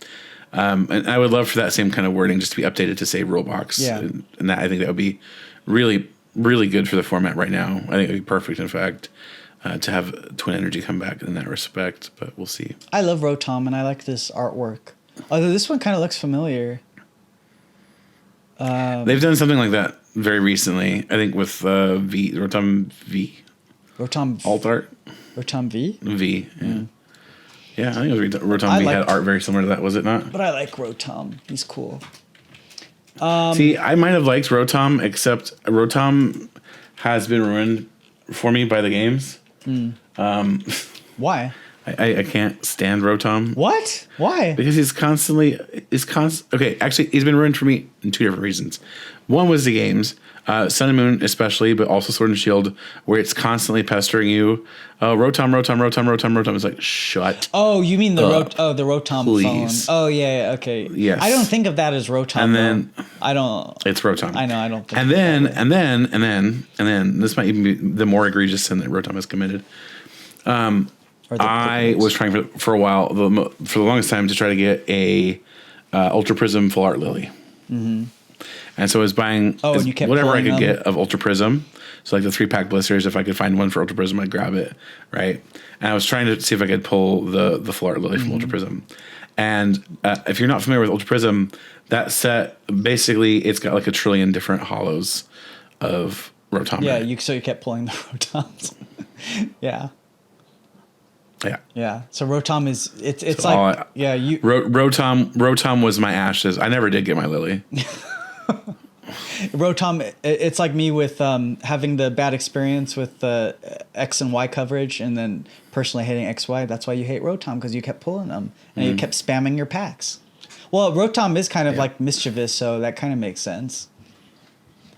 And I would love for that same kind of wording just to be updated to say Rulebox. Yeah. And that, I think that would be really, really good for the format right now. I think it would be perfect, in fact, to have Twin Energy come back in that respect, but we'll see. I love Rotom and I like this artwork. Although this one kind of looks familiar. They've done something like that very recently, I think, with Rotom V. Rotom Alt art? Rotom V? V, yeah. Yeah, I think it was Rotom I V like- had art very similar to that, was it not? But I like Rotom. He's cool. See, I might have liked Rotom, except Rotom has been ruined for me by the games. Why? I can't stand Rotom. What? Why? Because okay, actually, he's been ruined for me in 2 different reasons. One was the games, Sun and Moon especially, but also Sword and Shield, where it's constantly pestering you. Rotom. It's like, shut. Oh, you mean the up, the Rotom please. phone? Oh yeah, okay. Yes. I don't think of that as Rotom. And then I don't. it's Rotom. I know. I don't. Think And then this might even be the more egregious sin that Rotom has committed. Or the I was trying for a while, for the longest time, to try to get a Ultra Prism Full Art Lily. Mm-hmm. And so I was buying and you kept whatever I pulling could them? get of Ultra Prism. So like the 3-pack blisters, if I could find one for Ultra Prism, I'd grab it, right? And I was trying to see if I could pull the Full Art Lily from Ultra Prism. And if you're not familiar with Ultra Prism, that set, basically, it's got like a trillion different hollows of Rotom. Yeah, in it. so you kept pulling the Rotoms. Yeah. Yeah. Yeah. So Rotom is it's So like you Rotom was my ashes. I never did get my Lily. Rotom. It's like me with having the bad experience with the X and Y coverage, and then personally hating XY. That's why you hate Rotom, because you kept pulling them and you kept spamming your packs. Well, Rotom is kind of like mischievous, so that kind of makes sense.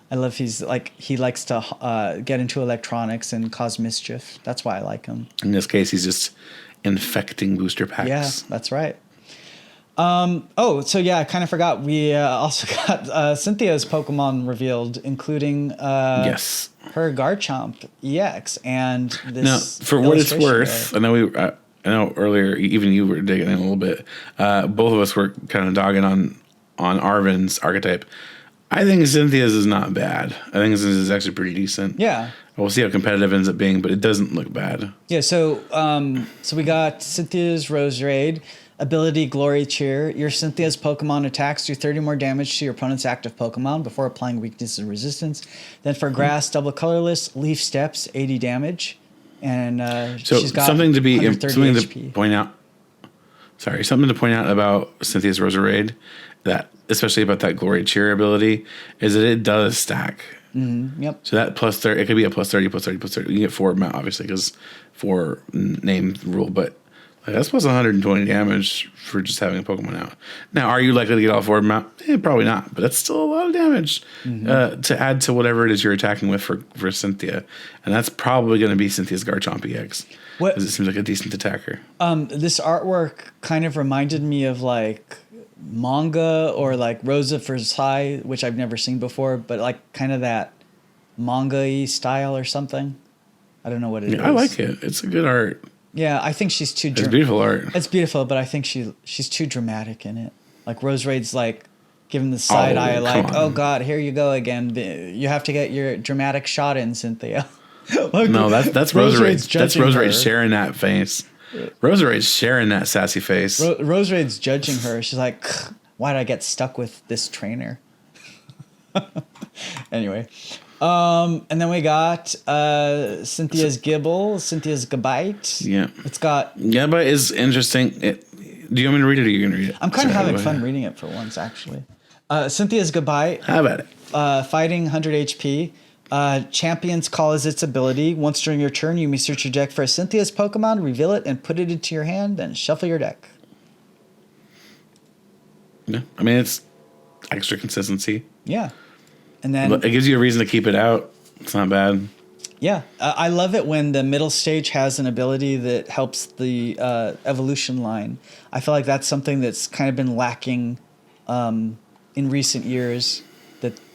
I love he likes to get into electronics and cause mischief. That's why I like him. In this case, he's just infecting booster packs. Yeah, that's right. So yeah, I kind of forgot. We also got Cynthia's Pokemon revealed, including Yes. her Garchomp EX and this. Now, for what it's illustration worth, art. I know earlier, even you were digging in a little bit. Both of us were kind of dogging on Arven's archetype. I think Cynthia's is not bad. I think this is actually pretty decent. Yeah. We'll see how competitive it ends up being, but it doesn't look bad. Yeah, so we got Cynthia's Roserade, ability Glory Cheer. Your Cynthia's Pokemon attacks do 30 more damage to your opponent's active Pokemon before applying weakness and resistance. Then for Grass, double colorless, Leaf Steps, 80 damage. And So she's got something to HP. point out. Sorry, something to point out about Cynthia's Roserade, that especially about that Glory Cheer ability, is that it does stack. Yep. So that plus 30, it could be a plus 30, plus 30, plus 30. You can get 4 amount, obviously, because 4 name rule, but That's plus 120 damage for just having a Pokemon out. Now, are you likely to get all 4 of them out? Probably not, but that's still a lot of damage to add to whatever it is you're attacking with for Cynthia. And that's probably going to be Cynthia's Garchomp EX. Because it seems like a decent attacker. This artwork kind of reminded me of like manga or like Rosa Versailles, which I've never seen before, but like kind of that manga-y style or something. I don't know what it is. I like it. It's a good art. Yeah, I think she's too... It's beautiful art. It's beautiful, but I think she's too dramatic in it. Like Roserade's like giving the side eye like, oh God, here you go again. You have to get your dramatic shot in, Cynthia. Like, no, that's Roserade. That's Roserade sharing that face. Roserade's sharing that sassy face. Roserade's judging her. She's like, why did I get stuck with this trainer? Anyway. And then we got Cynthia's Gibble, Cynthia's Gabite. Yeah. It's got... Gabite is interesting. Do you want me to read it or are you going to read it? I'm kind of having fun reading it for once, actually. Cynthia's Gabite. How about it? Fighting 100 HP. Champion's Call is its ability. Once during your turn, you may search your deck for a Cynthia's Pokemon, reveal it, and put it into your hand, then shuffle your deck. Yeah. I mean, it's extra consistency. Yeah. And then it gives you a reason to keep it out. It's not bad. Yeah. I love it when the middle stage has an ability that helps the evolution line. I feel like that's something that's kind of been lacking in recent years.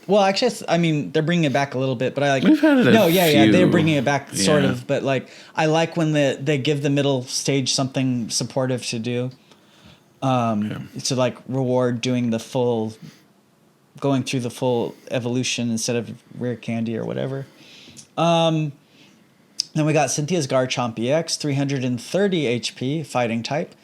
Well, actually, I mean, they're bringing it back a little bit, but I like... We've had it they're bringing it back sort of, but like, I like when they give the middle stage something supportive to do. To like reward doing the full... going through the full evolution instead of rare candy or whatever. Then we got Cynthia's Garchomp EX, 330 HP, fighting type.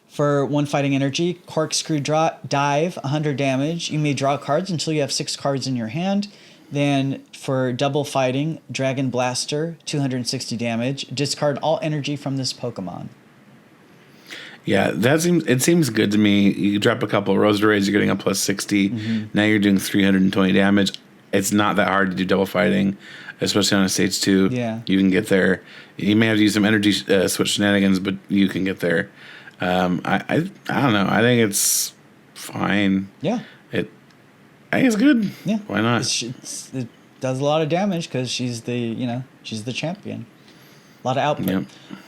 For 1 fighting energy, Corkscrew Dive, 100 damage. You may draw cards until you have 6 cards in your hand. Then for double fighting, Dragon Blaster, 260 damage. Discard all energy from this Pokemon. Yeah, it seems good to me. You drop a couple of Roserades, you're getting a plus 60. Mm-hmm. Now you're doing 320 damage. It's not that hard to do double fighting, especially on a stage 2. Yeah. You can get there. You may have to use some energy switch shenanigans, but you can get there. I don't know. I think it's fine. Yeah. I think it's good. Yeah. Why not? It does a lot of damage because she's the champion. A lot of output.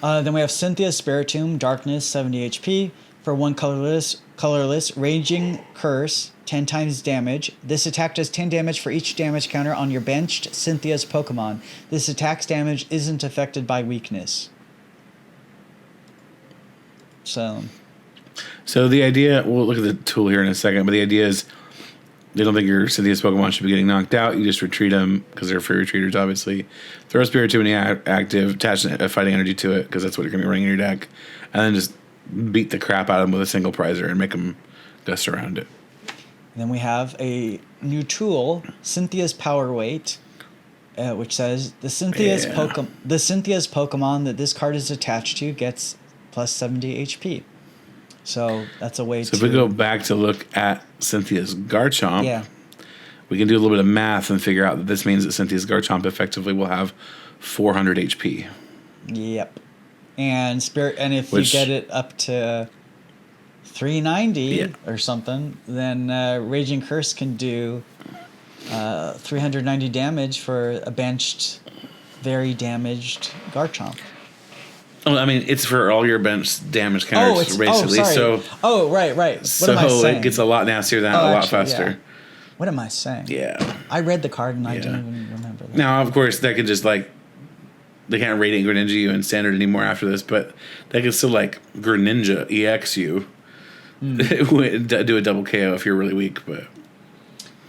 Yep. Then we have Cynthia's Spiritomb, Darkness, 70 HP. For 1 colorless, Raging Curse, 10 times damage. This attack does 10 damage for each damage counter on your benched Cynthia's Pokemon. This attack's damage isn't affected by weakness. So the idea, we'll look at the tool here in a second, but the idea is they don't think your Cynthia's Pokemon should be getting knocked out. You just retreat them because they're free retreaters, obviously. Throw a Spiritomb in the active, attach a fighting energy to it because that's what you're going to be running in your deck, and then just beat the crap out of them with a single prizer and make them dust around it. Then we have a new tool, Cynthia's Power Weight, which says the Cynthia's Pokemon that this card is attached to gets plus 70 HP. So that's a way to... So if we go back to look at Cynthia's Garchomp, we can do a little bit of math and figure out that this means that Cynthia's Garchomp effectively will have 400 HP. Yep. And if you get it up to 390 or something, then Raging Curse can do 390 damage for a benched, very damaged Garchomp. Oh, I mean, it's for all your bench damage counters, basically. Right. What am I saying? It gets a lot nastier than that, a lot faster. Yeah. What am I saying? Yeah. I read the card and I didn't even remember that. Now, of course, that could just they can't Radiant Greninja you in Standard anymore after this, but they could still Greninja EX you. Do a double KO if you're really weak, but...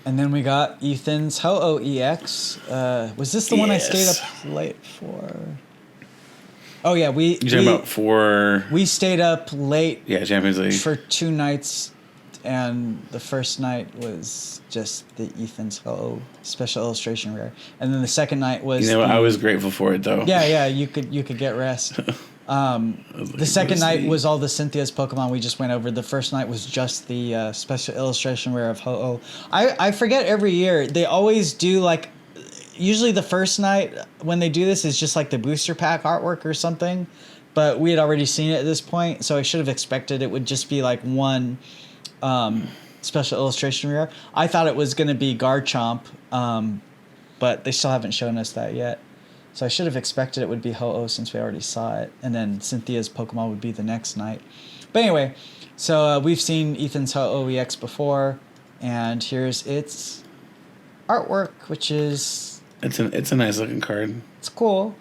And then we got Ethan's Ho-Oh EX. Was this the one I stayed up late for? Oh yeah, You're talking about for... We stayed up late. Yeah, Champions League. For 2 nights, and the first night was just the Ethan's Ho-Oh special illustration rare, and then the second night was... I was grateful for it though. Yeah, you could get rest. The second night was all the Cynthia's Pokemon we just went over. The first night was just the special illustration rare of Ho-Oh. I forget every year. They always do usually the first night when they do this is just the booster pack artwork or something. but we had already seen it at this point, so I should have expected it would just be like one special illustration rare. I thought it was going to be Garchomp, but they still haven't shown us that yet. So I should have expected it would be Ho-Oh since we already saw it, and then Cynthia's Pokemon would be the next night. But anyway, so we've seen Ethan's Ho-Oh EX before, and here's its artwork, which is... It's a nice looking card. It's cool.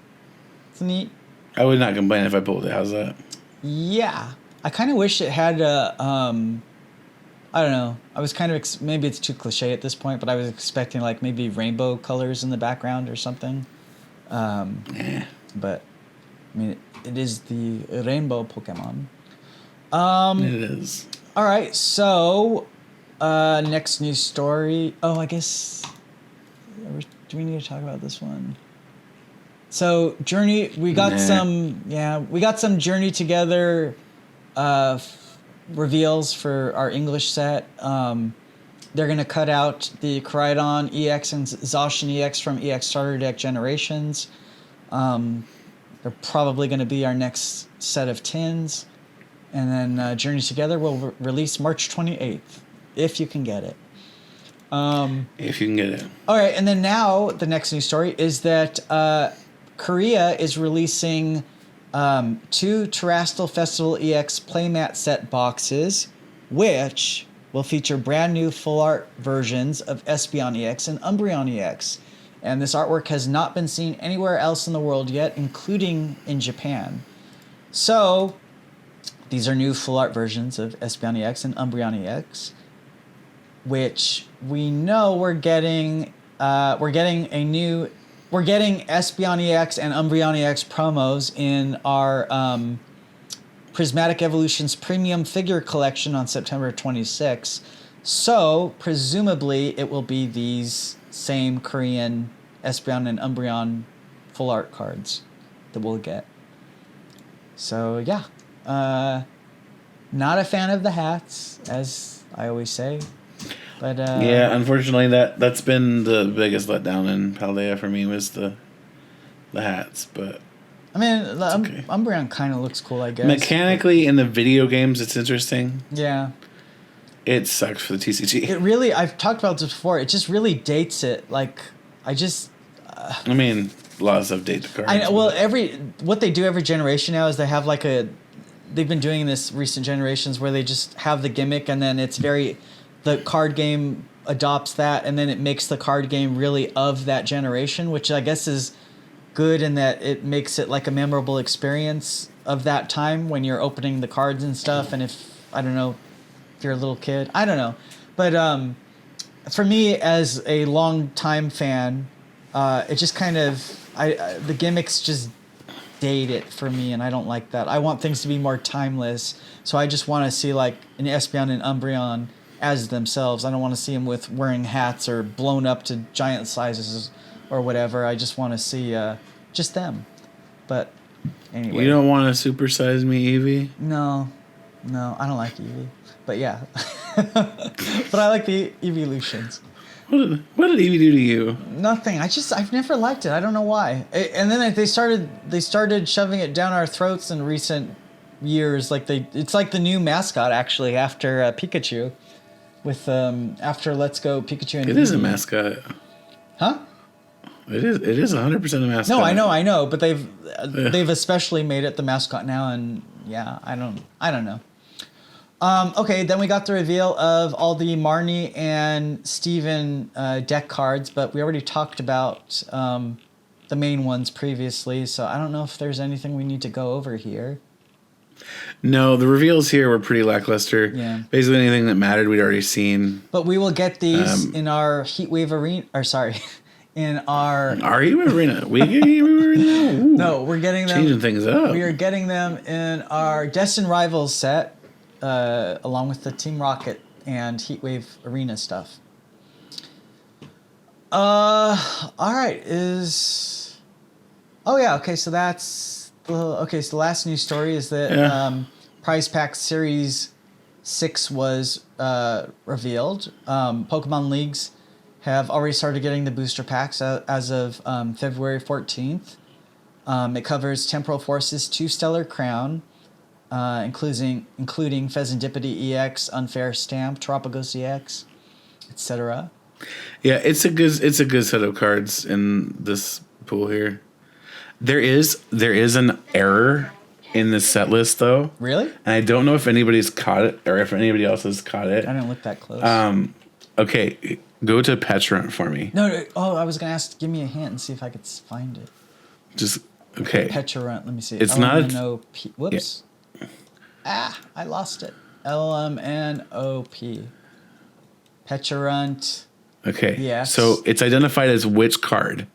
It's neat. I would not complain if I pulled it. How's that? Yeah. I kind of wish it had a... I don't know. I was kind of... maybe it's too cliche at this point, but I was expecting like maybe rainbow colors in the background or something. But, I mean, it is the rainbow Pokemon. It is. All right, so next news story. Oh, I guess... do we need to talk about this one? So Journey, we got some Journey Together reveals for our English set. They're going to cut out the Koraidon EX and Zacian EX from EX Starter Deck Generations. They're probably going to be our next set of tins. And then Journey Together will release March 28th, if you can get it. If you can get it. All right, and then now the next news story is that Korea is releasing 2 Terastal Festival EX playmat set boxes, which will feature brand new full art versions of Espeon EX and Umbreon EX. And this artwork has not been seen anywhere else in the world yet, including in Japan. So these are new full art versions of Espeon EX and Umbreon EX, which we know we're getting Espeon EX and Umbreon EX promos in our Prismatic Evolutions Premium Figure Collection on September 26th. So, presumably, it will be these same Korean Espeon and Umbreon full art cards that we'll get. So, yeah. Not a fan of the hats, as I always say. But yeah, unfortunately, that's been the biggest letdown in Paldea for me was the hats. But I mean, the Umbreon kind of looks cool, I guess. Mechanically, in the video games, it's interesting. Yeah. It sucks for the TCG. It really, I've talked about this before, it just really dates it. Like, I mean, lots of date the cards. I know, well, what they do every generation now is they have like they've been doing this recent generations where they just have the gimmick and then the card game adopts that and then it makes the card game really of that generation, which I guess is good in that it makes it like a memorable experience of that time when you're opening the cards and stuff. And if you're a little kid, I don't know. But for me as a long time fan, it just kind of, the gimmicks just date it for me, and I don't like that. I want things to be more timeless, so I just want to see like an Espeon and Umbreon as themselves. I don't want to see them with wearing hats or blown up to giant sizes or whatever. I just want to see just them. But anyway. You don't want to supersize me, Eevee? No, I don't like Eevee. But yeah. But I like the evolutions. What did Eevee do to you? Nothing. I've never liked it. I don't know why. And then they started shoving it down our throats in recent years. Like it's like the new mascot actually after Pikachu, with after Let's Go Pikachu and It is a mascot. Huh? It is 100% a mascot. No, I know, but they've especially made it the mascot now, and yeah, I don't know. Okay, then we got the reveal of all the Marnie and Steven deck cards, but we already talked about the main ones previously, so I don't know if there's anything we need to go over here. No, the reveals here were pretty lackluster. Yeah. Basically anything that mattered we'd already seen. But we will get these in our Heatwave Arena, in our... Are you Arena? We get Heatwave Arena? No, we're getting them... Changing things up. We are getting them in our Destined Rivals set, along with the Team Rocket and Heatwave Arena stuff. All right, Oh yeah, okay, so that's... so the last news story is that Prize Pack Series 6 was revealed. Pokemon Leagues have already started getting the booster packs as of February 14th. It covers Temporal Forces 2 Stellar Crown, including Pheasantipity EX, Unfair Stamp, Tropicos EX, etc. Yeah, it's a good set of cards in this pool here. There is an error in this set list though. Really? And I don't know if anybody's caught it or if anybody else has caught it. I didn't look that close. Okay, go to Petulant for me. No. Oh, I was gonna ask. Give me a hint and see if I could find it. Just okay. Petulant. Let me see. It's not. LMNOP. Whoops. Yeah. I lost it. LMNOP. Petulant. Okay. Yes. So it's identified as which card?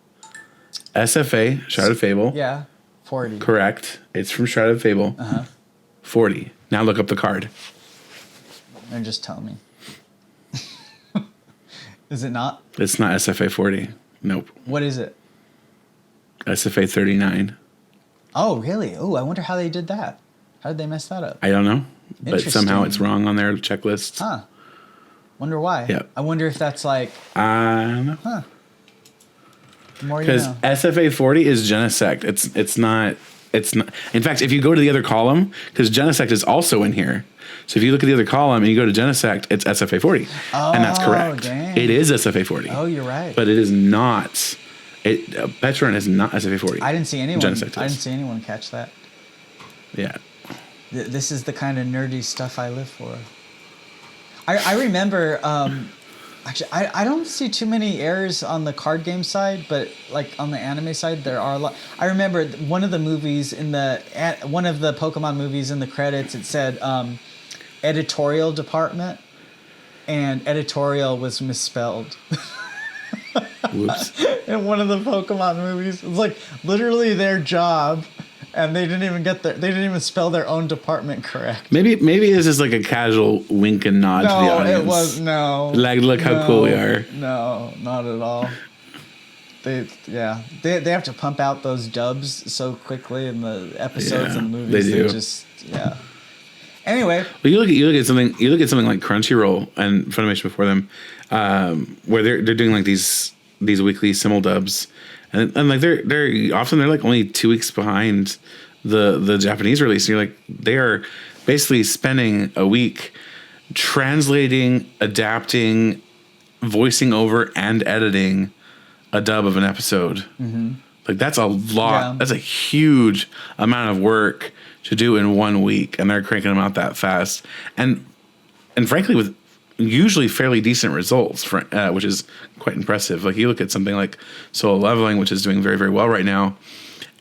SFA, Shrouded Fable. Yeah. 40. Correct. It's from Shrouded Fable. 40. Now look up the card. And just tell me. Is it not? It's not SFA 40. Nope. What is it? SFA 39. Oh, really? Oh, I wonder how they did that. How did they mess that up? I don't know. But somehow Interesting. it's wrong on their checklist. Huh. Wonder why. Yeah. I wonder if that's like, I don't know. huh. The more you Because know. SFA 40 is Genesect. It's not. In fact, if you go to the other column, because Genesect is also in here. So if you look at the other column and you go to Genesect, it's SFA 40. And that's correct. Dang. It is SFA 40. Oh, you're right. But it is not. Petulant is not SFA 40. I didn't see anyone. Genesect I is. didn't see anyone catch that. Yeah. This is the kind of nerdy stuff I live for. I remember. Actually, I don't see too many errors on the card game side, but like on the anime side, there are a lot. I remember one of the movies one of the Pokemon movies in the credits. It said editorial department, and editorial was misspelled. Whoops. In one of the Pokemon movies, it was like literally their job, and they didn't even spell their own department correct. Maybe this is like a casual wink and nod to the No, audience. it was no. Like, look how cool we are. No, not at all. They have to pump out those dubs so quickly in the episodes and the movies. They do. Yeah. Anyway, Well, you look at something like Crunchyroll and Funimation before them, where they're doing like these weekly simul dubs, and like they're like only 2 weeks behind the Japanese release. And you're like, they are basically spending a week translating, adapting, voicing over, and editing a dub of an episode. Mm-hmm. Like that's a lot. Yeah. That's a huge amount of work to do in 1 week, and they're cranking them out that fast, and frankly with usually fairly decent results, which is quite impressive. Like you look at something like Solo Leveling, which is doing very, very well right now,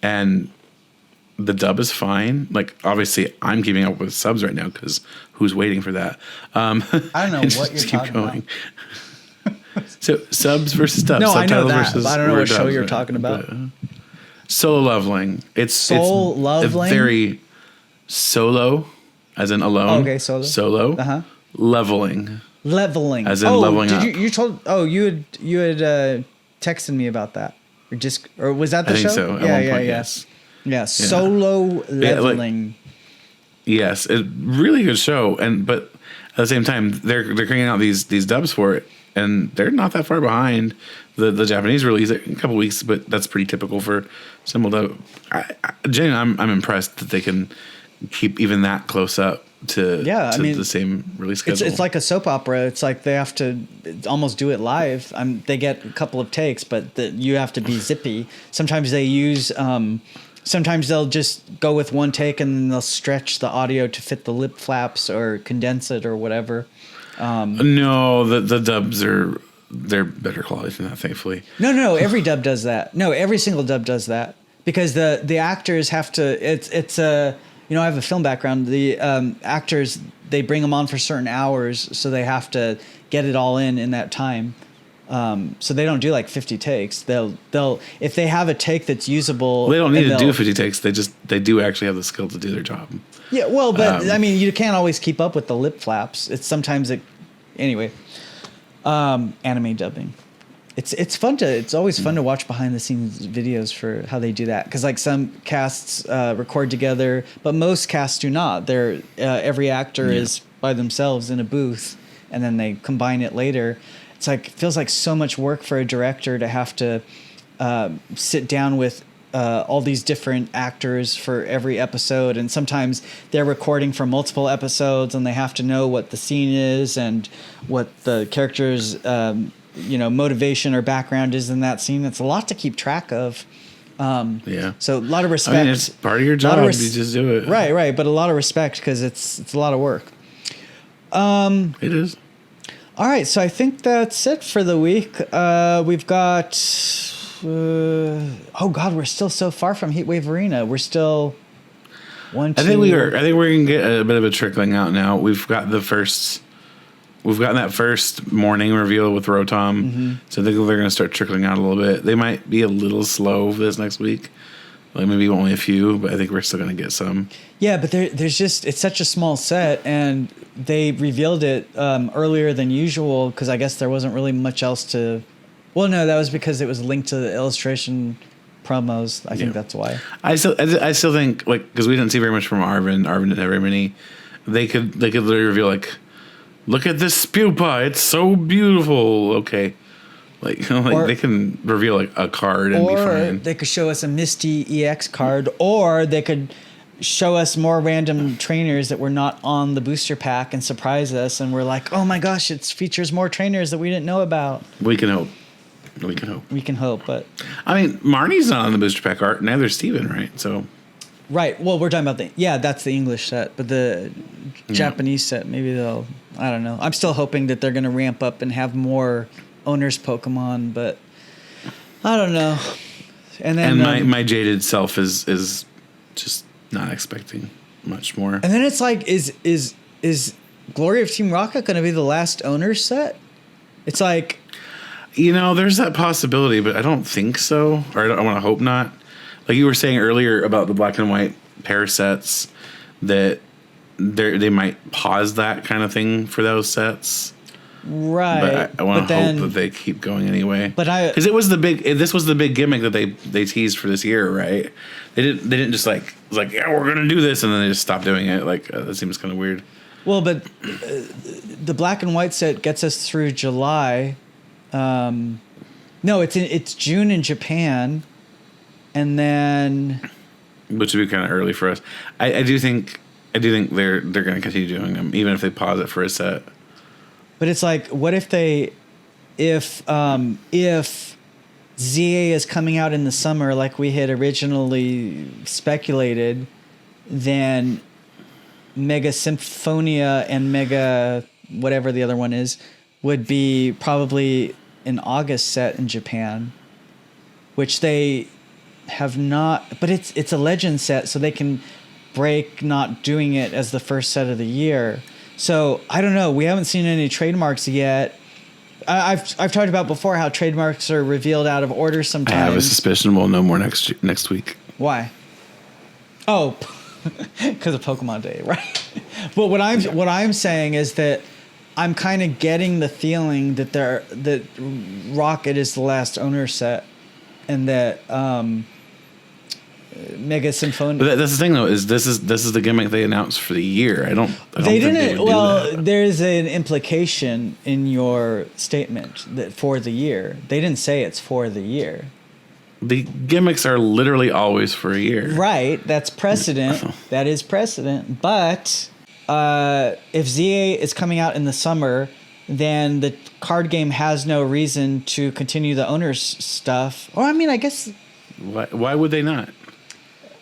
and the dub is fine. Like obviously I'm keeping up with subs right now because who's waiting for that? I don't know what you're talking about. So subs versus dubs. No, I know that, versus but I don't know what show dubs, you're talking about. Solo Leveling. It's Leveling? A very solo, as in alone. Okay, solo. Solo. Leveling. Leveling. As in leveling up. You had texted me about that, or was that the show? I think so. At one point, yes. Yeah, Solo Leveling. Yes, a really good show, but at the same time, they're cranking out these dubs for it, and they're not that far behind the Japanese release. A couple weeks, but that's pretty typical for simul dub. Genuinely, I'm impressed that they can keep even that close up to the same release schedule. It's like a soap opera. It's like they have to almost do it live. They get a couple of takes, but you have to be zippy. Sometimes they use. Sometimes they'll just go with one take and then they'll stretch the audio to fit the lip flaps or condense it or whatever. No, the dubs they're better quality than that, thankfully. No. Every dub does that. No, every single dub does that because the actors have to. It's a. I have a film background. The actors, they bring them on for certain hours, so they have to get it all in that time. So they don't do like 50 takes. They'll if they have a take that's usable. Well, they don't need to do 50 takes. They do actually have the skill to do their job. Yeah, well, but I mean, you can't always keep up with the lip flaps. Anyway. Anime dubbing. It's fun it's always fun to watch behind the scenes videos for how they do that, because like some casts record together, but most casts do not. They're every actor is by themselves in a booth, and then they combine it later. It feels like so much work for a director to have to sit down with all these different actors for every episode, and sometimes they're recording for multiple episodes, and they have to know what the scene is and what the character's motivation or background is in that scene. It's a lot to keep track of. So a lot of respect. I mean, it's part of your job. You just do it. Right. But a lot of respect because it's a lot of work. It is. All right, so I think that's it for the week. We've got. Oh God, we're still so far from Heatwave Arena. We're still one. Two, I think we're gonna get a bit of a trickling out now. We've gotten that first morning reveal with Rotom, so I think they're gonna start trickling out a little bit. They might be a little slow for this next week, like maybe only a few, but I think we're still gonna get some. Yeah, but there's just it's such a small set, and they revealed it earlier than usual because I guess there wasn't really much else to. Well, no, that was because it was linked to the illustration promos. I think that's why. I still think because we didn't see very much from Arven. Arven didn't have very many. They could literally reveal look at this Spewpa. It's so beautiful. Okay, or, they can reveal a card and be fine. Or they could show us a Misty EX card, or they could show us more random trainers that were not on the booster pack and surprise us, and we're like, oh my gosh, it features more trainers that we didn't know about. We can hope. We can hope, but I mean, Marnie's not on the booster pack art. Neither is Steven, right? So, right. Well, we're talking about that's the English set, but the Japanese set, maybe they'll. I don't know. I'm still hoping that they're going to ramp up and have more owners Pokemon, but I don't know. And then my jaded self is just not expecting much more. And then it's like, is Glory of Team Rocket going to be the last owners set? It's like. There's that possibility, but I don't think so, or I want to hope not. Like you were saying earlier about the black and white pair sets, that they might pause that kind of thing for those sets. Right. But I want to hope that they keep going anyway. Because this was the big gimmick that they teased for this year, right? They didn't just yeah, we're gonna do this, and then they just stopped doing it. That seems kind of weird. Well, but the black and white set gets us through July. No, it's June in Japan, and then which would be kind of early for us. I do think they're going to continue doing them even if they pause it for a set. But it's like, what if ZA is coming out in the summer like we had originally speculated, then Mega Symphonia and Mega whatever the other one is would be probably an August set in Japan, which they have not. But it's a Legend set, so they can break not doing it as the first set of the year. So I don't know. We haven't seen any trademarks yet. I've talked about before how trademarks are revealed out of order sometimes. I have a suspicion we'll know more next week. Why? Oh, because of Pokemon Day, right? But what I'm saying is that I'm kind of getting the feeling that Rocket is the last owner set, and that Mega Symphonia. But that's the thing, though, is this is the gimmick they announced for the year. I don't they think didn't. They would well, do that. There's an implication in your statement that for the year. They didn't say it's for the year. The gimmicks are literally always for a year. Right. That's precedent. That is precedent. But if ZA is coming out in the summer, then the card game has no reason to continue the owner's stuff. Or, I mean, I guess. Why would they not?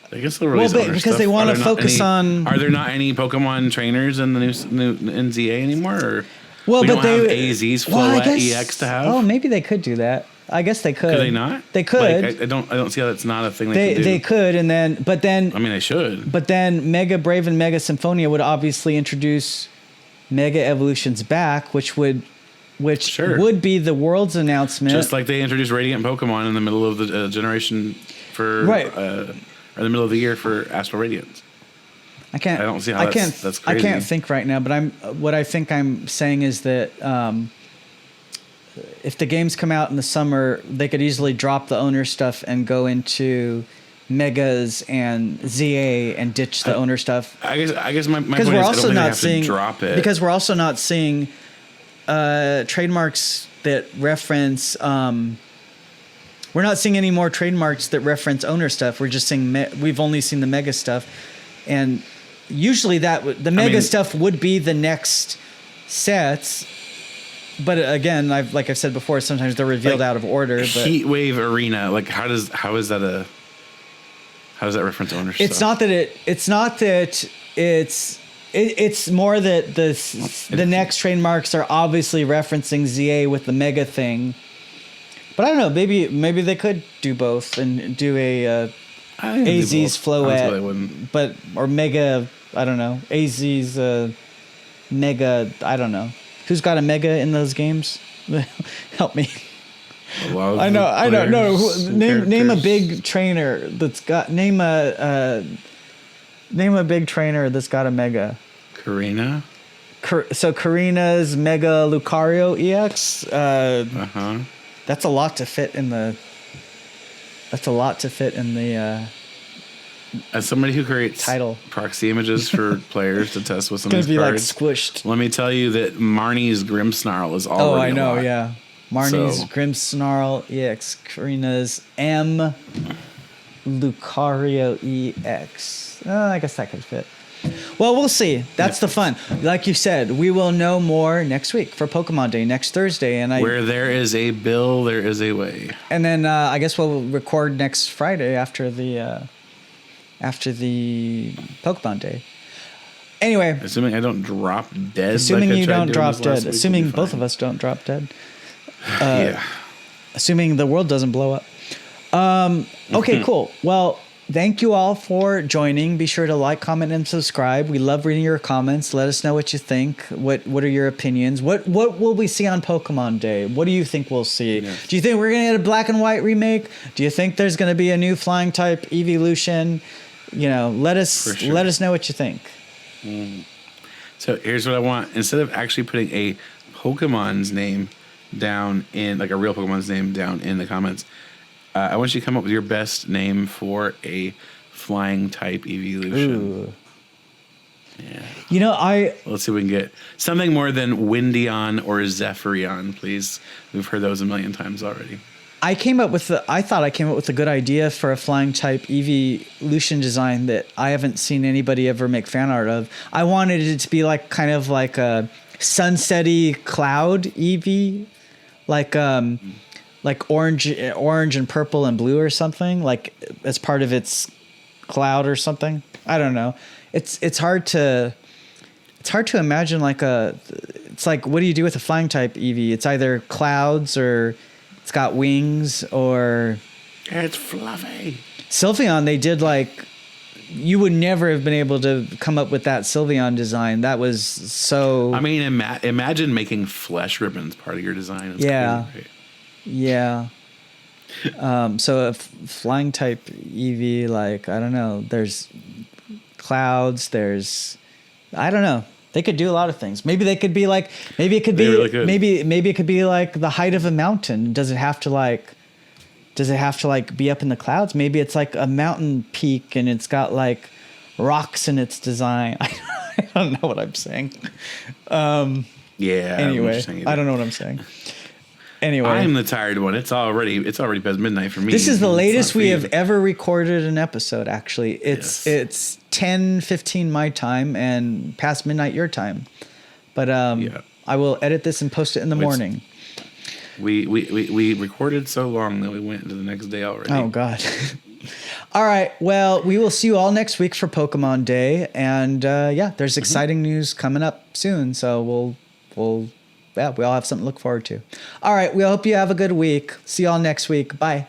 I guess they'll release owner because stuff. they want to focus on. Are there not any Pokemon trainers in the new in ZA anymore? Or well, we but don't have AZ's Floette EX to have. Oh, maybe they could do that. I guess they could. Could they not? They could. I don't see how that's not a thing they could do. They could, and then. I mean, they should. But then Mega Brave and Mega Symphonia would obviously introduce Mega Evolutions back, which would be the world's announcement. Just like they introduced Radiant Pokemon in the middle of the generation for or the middle of the year for Astral Radiance. I don't see how that's crazy. I can't think right now, but what I think I'm saying is that if the games come out in the summer, they could easily drop the owner stuff and go into Megas and ZA and ditch the owner stuff. I guess my point is I don't think they have to drop it. Because we're also not seeing trademarks that reference We're not seeing any more trademarks that reference owner stuff. We're just seeing we've only seen the mega stuff, and usually the mega stuff would be the next sets. But again, like I've said before, sometimes they're revealed out of order. But Heatwave Arena, like how does that reference owner stuff? It's not that it's more that the next trademarks are obviously referencing ZA with the mega thing. But I don't know, maybe they could do both and do a AZ's Floette, but or mega, I don't know, AZ's mega, I don't know. Who's got a mega in those games? Help me. I don't know. Name a big trainer that's got name a big trainer that's got a mega. Karina. So Karina's Mega Lucario EX. That's a lot to fit in the. As somebody who creates title proxy images for players to test with some of these cards, like squished. Let me tell you that Marnie's Grimmsnarl is already. Oh, I know, yeah. Marnie's Grimmsnarl EX, Karina's M Lucario EX. I guess that could fit. Well, we'll see. That's the fun. Like you said, we will know more next week for Pokemon Day, next Thursday. Where there is a bill, there is a way. And then I guess we'll record next Friday after the Pokemon Day. Anyway. Assuming I don't drop dead. Assuming you don't drop dead. Assuming both of us don't drop dead. Yeah. Assuming the world doesn't blow up. Okay, cool. Well, thank you all for joining. Be sure to like, comment, and subscribe. We love reading your comments. Let us know what you think. What are your opinions? What will we see on Pokemon Day? What do you think we'll see? Yes. Do you think we're going to get a black and white remake? Do you think there's going to be a new flying type evolution? Let us know what you think. So here's what I want. Instead of actually putting a Pokemon's name down in, like a real Pokemon's name down in the comments, I want you to come up with your best name for a flying type evolution. Ooh. Yeah. Let's see if we can get something more than Windion or Zephyrion, please. We've heard those a million times already. I thought I came up with a good idea for a flying type evolution design that I haven't seen anybody ever make fan art of. I wanted it to be kind of like a sunsetty cloud Eevee, like orange and purple and blue or something, like as part of its cloud or something. I don't know. It's hard to imagine it's like, what do you do with a flying type Eevee? It's either clouds or it's got wings or it's fluffy. Sylveon, they did you would never have been able to come up with that Sylveon design. That was so. I mean, imagine making flesh ribbons part of your design. It's yeah. crazy, right? Yeah. So a flying type Eevee, I don't know. There's clouds. I don't know. They could do a lot of things. Maybe they could be maybe it could be really maybe it could be like the height of a mountain. Does it have to be up in the clouds? Maybe it's like a mountain peak and it's got rocks in its design. I don't know what I'm saying. Anyway, I don't know what I'm saying. Anyway, I'm the tired one. It's already past midnight for me. This is the latest we have ever recorded an episode. Actually, it's 10:15 my time and past midnight your time. But I will edit this and post it in the morning. We recorded so long that we went into the next day already. Oh God. All right. Well, we will see you all next week for Pokemon Day, and there's exciting news coming up soon. So we all have something to look forward to. All right. We hope you have a good week. See you all next week. Bye.